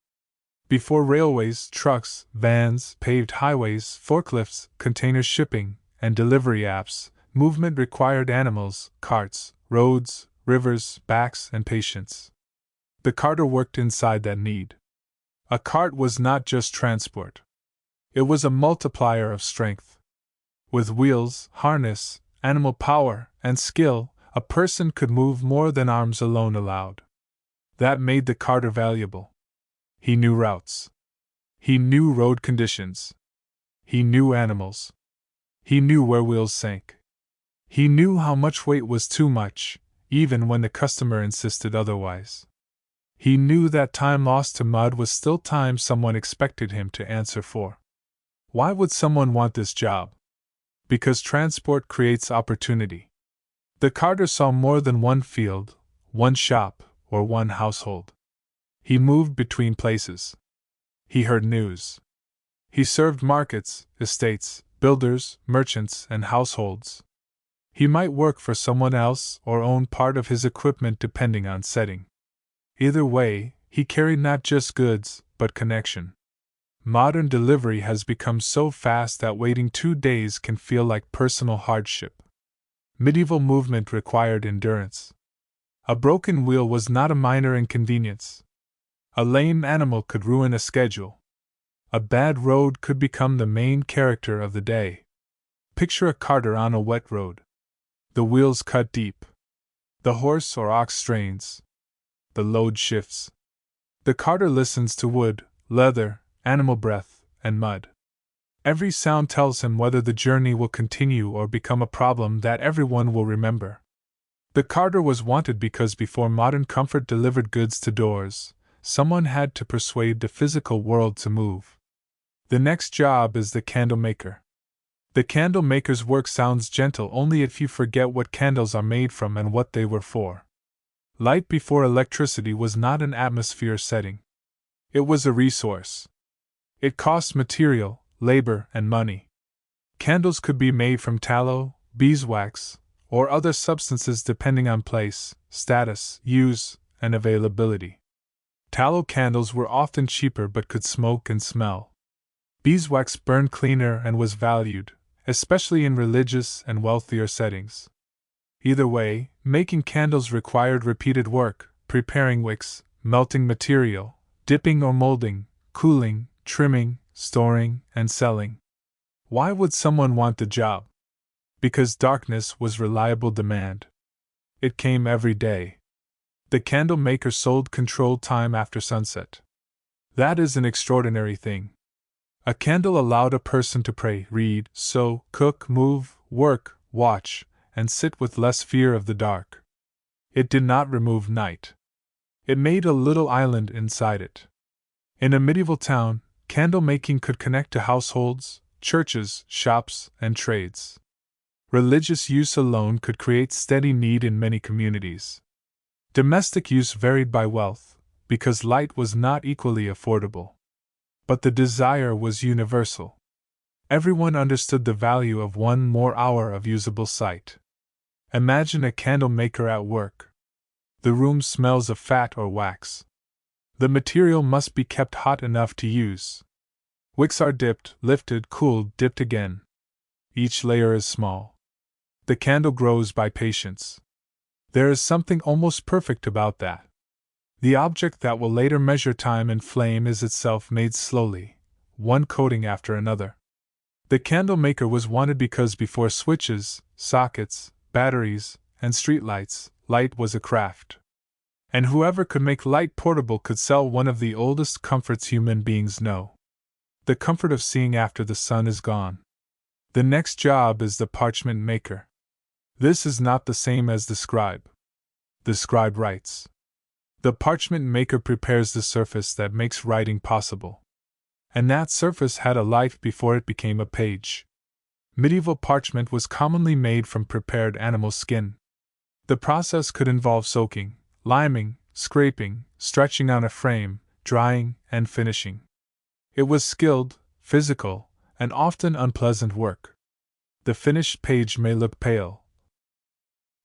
Before railways, trucks, vans, paved highways, forklifts, container shipping, and delivery apps, movement required animals, carts, roads, rivers, backs, and patience. The carter worked inside that need. A cart was not just transport. It was a multiplier of strength. With wheels, harness, animal power, and skill, a person could move more than arms alone allowed. That made the carter valuable. He knew routes. He knew road conditions. He knew animals. He knew where wheels sank. He knew how much weight was too much, even when the customer insisted otherwise. He knew that time lost to mud was still time someone expected him to answer for. Why would someone want this job? Because transport creates opportunity. The carter saw more than one field, one shop, or one household. He moved between places. He heard news. He served markets, estates, builders, merchants, and households. He might work for someone else or own part of his equipment depending on setting. Either way, he carried not just goods, but connection. Modern delivery has become so fast that waiting 2 days can feel like personal hardship. Medieval movement required endurance. A broken wheel was not a minor inconvenience. A lame animal could ruin a schedule. A bad road could become the main character of the day. Picture a carter on a wet road. The wheels cut deep. The horse or ox strains. The load shifts. The carter listens to wood, leather, animal breath, and mud. Every sound tells him whether the journey will continue or become a problem that everyone will remember. The carter was wanted because before modern comfort delivered goods to doors, someone had to persuade the physical world to move. The next job is the candle maker. The candle maker's work sounds gentle only if you forget what candles are made from and what they were for. Light before electricity was not an atmosphere setting. It was a resource. It cost material, labor, and money. Candles could be made from tallow, beeswax, or other substances depending on place, status, use, and availability. Tallow candles were often cheaper but could smoke and smell. Beeswax burned cleaner and was valued, especially in religious and wealthier settings. Either way, making candles required repeated work, preparing wicks, melting material, dipping or molding, cooling, trimming, storing, and selling. Why would someone want the job? Because darkness was reliable demand. It came every day. The candle maker sold controlled time after sunset. That is an extraordinary thing. A candle allowed a person to pray, read, sew, cook, move, work, watch, and sit with less fear of the dark. It did not remove night. It made a little island inside it. In a medieval town, candle making could connect to households, churches, shops, and trades. Religious use alone could create steady need in many communities. Domestic use varied by wealth, because light was not equally affordable. But the desire was universal. Everyone understood the value of one more hour of usable sight. Imagine a candle maker at work. The room smells of fat or wax. The material must be kept hot enough to use. Wicks are dipped, lifted, cooled, dipped again. Each layer is small. The candle grows by patience. There is something almost perfect about that. The object that will later measure time and flame is itself made slowly, one coating after another. The candle maker was wanted because before switches, sockets, batteries, and streetlights, light was a craft. And whoever could make light portable could sell one of the oldest comforts human beings know. The comfort of seeing after the sun is gone. The next job is the parchment maker. This is not the same as the scribe. The scribe writes. The parchment maker prepares the surface that makes writing possible. And that surface had a life before it became a page. Medieval parchment was commonly made from prepared animal skin. The process could involve soaking, liming, scraping, stretching on a frame, drying, and finishing. It was skilled, physical, and often unpleasant work. The finished page may look pale,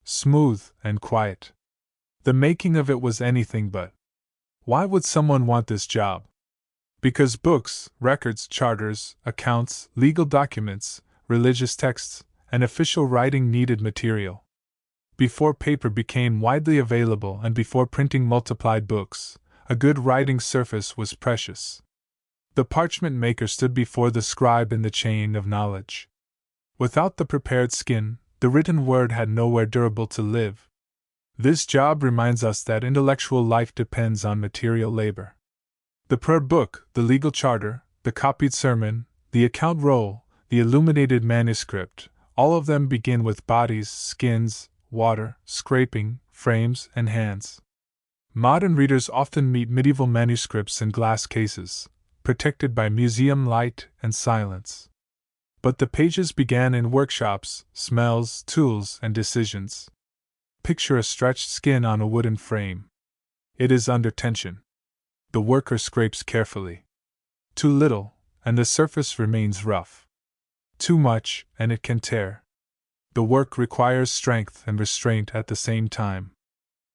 smooth, and quiet. The making of it was anything but. Why would someone want this job? Because books, records, charters, accounts, legal documents, religious texts, and official writing needed material. Before paper became widely available and before printing multiplied books, a good writing surface was precious. The parchment maker stood before the scribe in the chain of knowledge. Without the prepared skin, the written word had nowhere durable to live. This job reminds us that intellectual life depends on material labor. The prayer book, the legal charter, the copied sermon, the account roll, the illuminated manuscript, all of them begin with bodies, skins, water, scraping, frames, and hands. Modern readers often meet medieval manuscripts in glass cases, protected by museum light and silence. But the pages began in workshops, smells, tools, and decisions. Picture a stretched skin on a wooden frame. It is under tension. The worker scrapes carefully. Too little, and the surface remains rough. Too much, and it can tear. The work requires strength and restraint at the same time.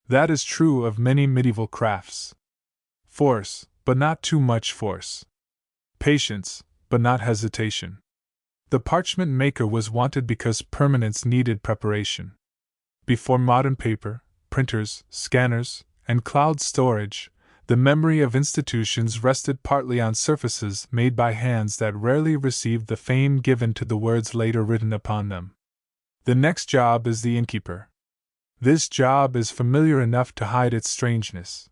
That is true of many medieval crafts. Force, but not too much force. Patience, but not hesitation. The parchment maker was wanted because permanence needed preparation. Before modern paper, printers, scanners, and cloud storage, the memory of institutions rested partly on surfaces made by hands that rarely received the fame given to the words later written upon them. The next job is the innkeeper. This job is familiar enough to hide its strangeness.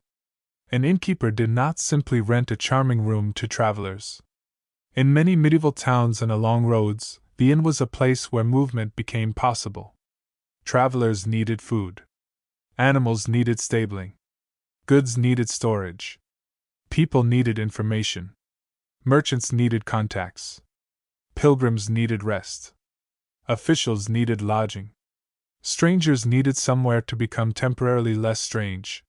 An innkeeper did not simply rent a charming room to travelers. In many medieval towns and along roads, the inn was a place where movement became possible. Travelers needed food. Animals needed stabling. Goods needed storage. People needed information. Merchants needed contacts. Pilgrims needed rest. Officials needed lodging. Strangers needed somewhere to become temporarily less strange.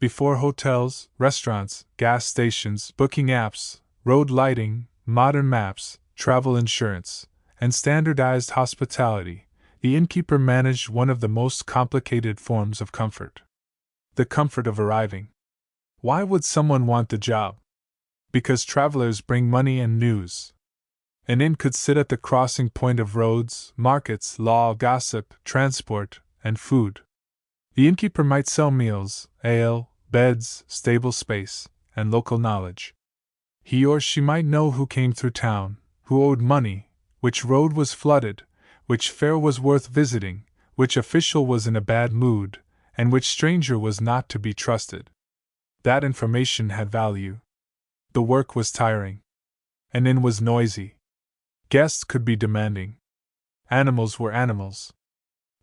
Before hotels, restaurants, gas stations, booking apps, road lighting, modern maps, travel insurance, and standardized hospitality, the innkeeper managed one of the most complicated forms of comfort. The comfort of arriving. Why would someone want the job? Because travelers bring money and news. An inn could sit at the crossing point of roads, markets, law, gossip, transport, and food. The innkeeper might sell meals, ale, beds, stable space, and local knowledge. He or she might know who came through town, who owed money, which road was flooded, which fair was worth visiting, which official was in a bad mood, and which stranger was not to be trusted. That information had value. The work was tiring. An inn was noisy. Guests could be demanding. Animals were animals.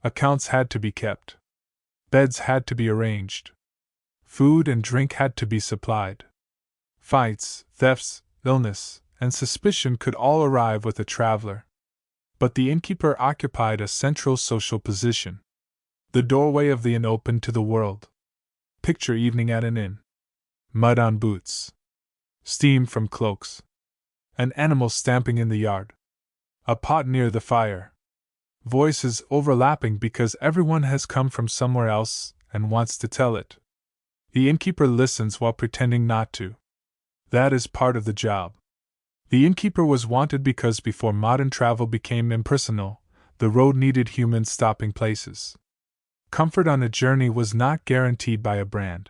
Accounts had to be kept. Beds had to be arranged. Food and drink had to be supplied. Fights, thefts, illness, and suspicion could all arrive with a traveler. But the innkeeper occupied a central social position. The doorway of the inn opened to the world. Picture evening at an inn. Mud on boots. Steam from cloaks. An animal stamping in the yard. A pot near the fire. Voices overlapping because everyone has come from somewhere else and wants to tell it. The innkeeper listens while pretending not to. That is part of the job. The innkeeper was wanted because before modern travel became impersonal, the road needed human stopping places. Comfort on a journey was not guaranteed by a brand.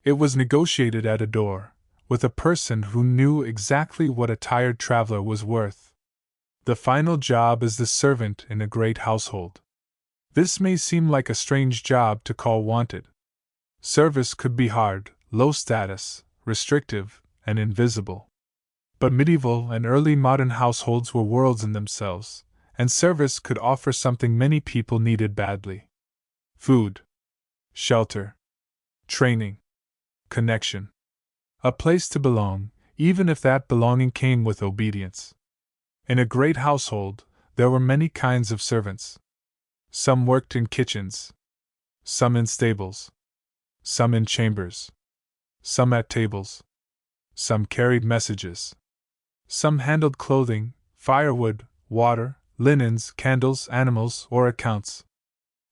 It was negotiated at a door, with a person who knew exactly what a tired traveler was worth. The final job is the servant in a great household. This may seem like a strange job to call wanted. Service could be hard, low status, restrictive, and invisible. But medieval and early modern households were worlds in themselves, and service could offer something many people needed badly. Food, shelter, training, connection. A place to belong, even if that belonging came with obedience. In a great household, there were many kinds of servants. Some worked in kitchens, some in stables, some in chambers, some at tables, some carried messages. Some handled clothing, firewood, water, linens, candles, animals, or accounts.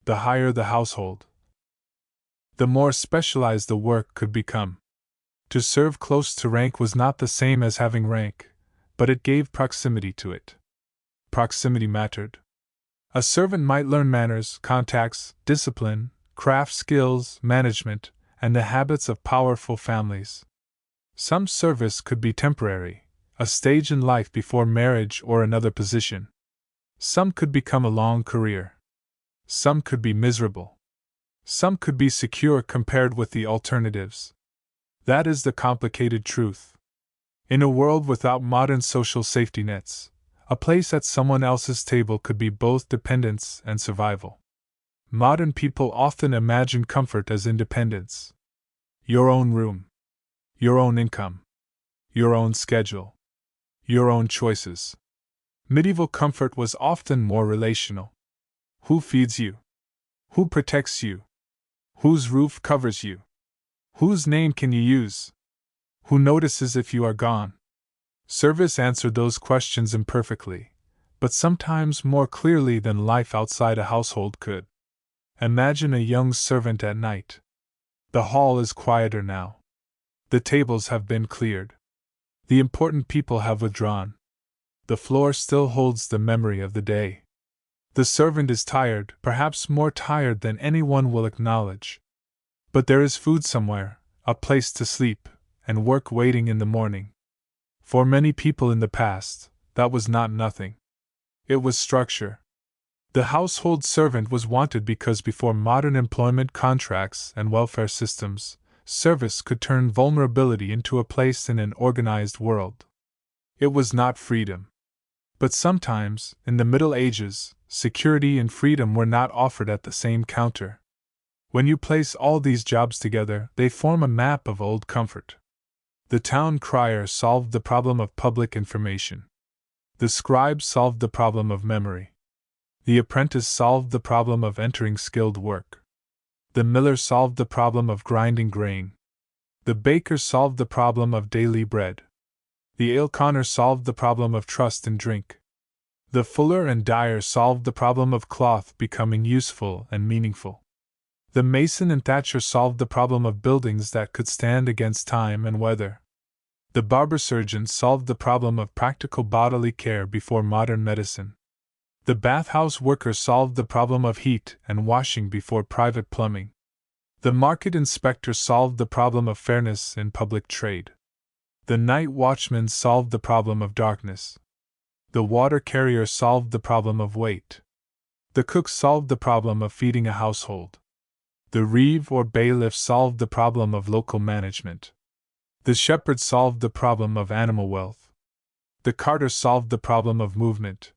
The higher the household, the more specialized the work could become. To serve close to rank was not the same as having rank, but it gave proximity to it. Proximity mattered. A servant might learn manners, contacts, discipline, craft skills, management, and the habits of powerful families. Some service could be temporary, a stage in life before marriage or another position. Some could become a long career. Some could be miserable. Some could be secure compared with the alternatives. That is the complicated truth. In a world without modern social safety nets, a place at someone else's table could be both dependence and survival. Modern people often imagine comfort as independence. Your own room. Your own income. Your own schedule. Your own choices. Medieval comfort was often more relational. Who feeds you? Who protects you? Whose roof covers you? Whose name can you use? Who notices if you are gone? Service answered those questions imperfectly, but sometimes more clearly than life outside a household could. Imagine a young servant at night. The hall is quieter now. The tables have been cleared. The important people have withdrawn. The floor still holds the memory of the day. The servant is tired, perhaps more tired than anyone will acknowledge. But there is food somewhere, a place to sleep, and work waiting in the morning. For many people in the past, that was not nothing. It was structure. The household servant was wanted because before modern employment contracts and welfare systems, service could turn vulnerability into a place in an organized world. It was not freedom. But sometimes, in the Middle Ages, security and freedom were not offered at the same counter. When you place all these jobs together, they form a map of old comfort. The town crier solved the problem of public information. The scribe solved the problem of memory. The apprentice solved the problem of entering skilled work. The miller solved the problem of grinding grain. The baker solved the problem of daily bread. The ale-conner solved the problem of trust in drink. The fuller and dyer solved the problem of cloth becoming useful and meaningful. The mason and thatcher solved the problem of buildings that could stand against time and weather. The barber-surgeon solved the problem of practical bodily care before modern medicine. The bathhouse worker solved the problem of heat and washing before private plumbing. The market inspector solved the problem of fairness in public trade. The night watchman solved the problem of darkness. The water carrier solved the problem of weight. The cook solved the problem of feeding a household. The reeve or bailiff solved the problem of local management. The shepherd solved the problem of animal wealth. The carter solved the problem of movement.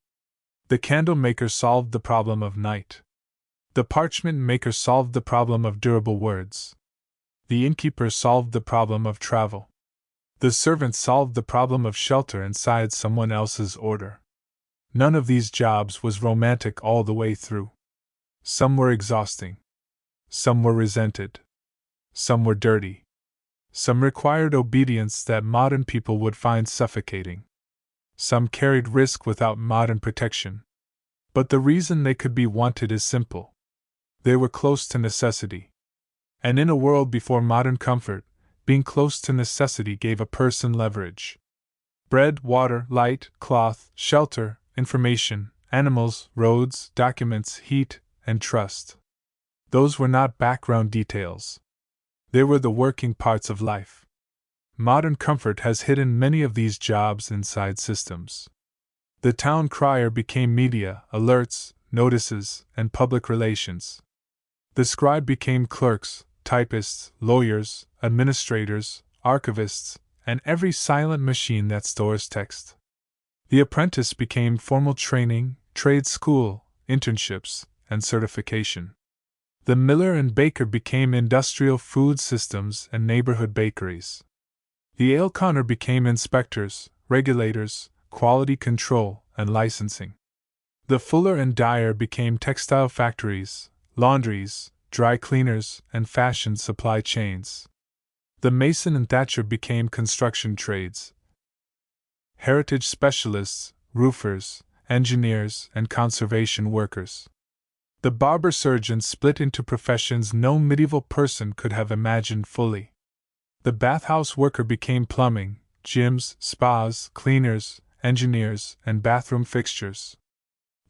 The candle maker solved the problem of night. The parchment maker solved the problem of durable words. The innkeeper solved the problem of travel. The servant solved the problem of shelter inside someone else's order. None of these jobs was romantic all the way through. Some were exhausting. Some were resented. Some were dirty. Some required obedience that modern people would find suffocating. Some carried risk without modern protection. But the reason they could be wanted is simple. They were close to necessity. And in a world before modern comfort, being close to necessity gave a person leverage. Bread, water, light, cloth, shelter, information, animals, roads, documents, heat, and trust. Those were not background details. They were the working parts of life. Modern comfort has hidden many of these jobs inside systems. The town crier became media, alerts, notices, and public relations. The scribe became clerks, typists, lawyers, administrators, archivists, and every silent machine that stores text. The apprentice became formal training, trade school, internships, and certification. The miller and baker became industrial food systems and neighborhood bakeries. The ale-conner became inspectors, regulators, quality control, and licensing. The fuller and dyer became textile factories, laundries, dry cleaners, and fashion supply chains. The mason and thatcher became construction trades. Heritage specialists, roofers, engineers, and conservation workers. The barber-surgeon split into professions no medieval person could have imagined fully. The bathhouse worker became plumbing, gyms, spas, cleaners, engineers, and bathroom fixtures.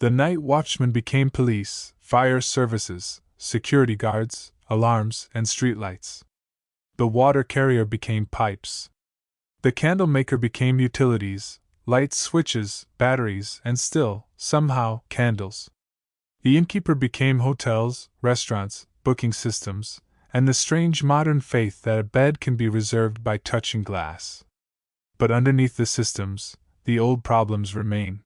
The night watchman became police, fire services, security guards, alarms, and streetlights. The water carrier became pipes. The candle maker became utilities, lights, switches, batteries, and still, somehow, candles. The innkeeper became hotels, restaurants, booking systems, and the strange modern faith that a bed can be reserved by touching glass. But underneath the systems, the old problems remain.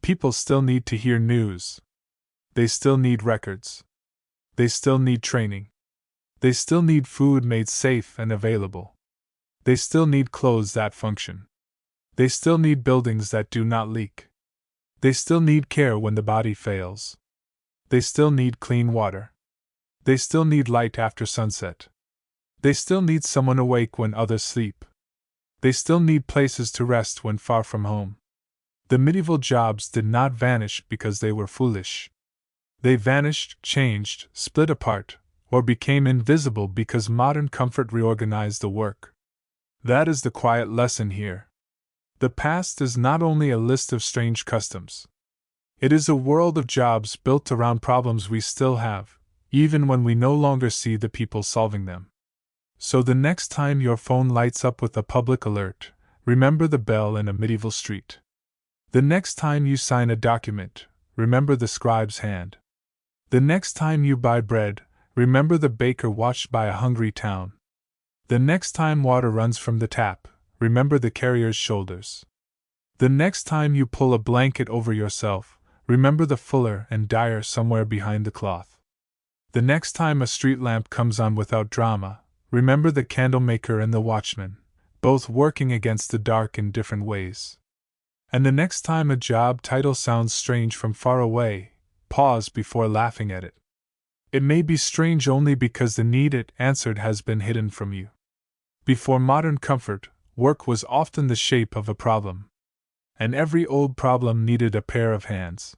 People still need to hear news. They still need records. They still need training. They still need food made safe and available. They still need clothes that function. They still need buildings that do not leak. They still need care when the body fails. They still need clean water. They still need light after sunset. They still need someone awake when others sleep. They still need places to rest when far from home. The medieval jobs did not vanish because they were foolish. They vanished, changed, split apart, or became invisible because modern comfort reorganized the work. That is the quiet lesson here. The past is not only a list of strange customs. It is a world of jobs built around problems we still have, even when we no longer see the people solving them. So the next time your phone lights up with a public alert, remember the bell in a medieval street. The next time you sign a document, remember the scribe's hand. The next time you buy bread, remember the baker watched by a hungry town. The next time water runs from the tap, remember the carrier's shoulders. The next time you pull a blanket over yourself, remember the fuller and dyer somewhere behind the cloth. The next time a street lamp comes on without drama, remember the candle maker and the watchman, both working against the dark in different ways. And the next time a job title sounds strange from far away, pause before laughing at it. It may be strange only because the need it answered has been hidden from you. Before modern comfort, work was often the shape of a problem. And every old problem needed a pair of hands.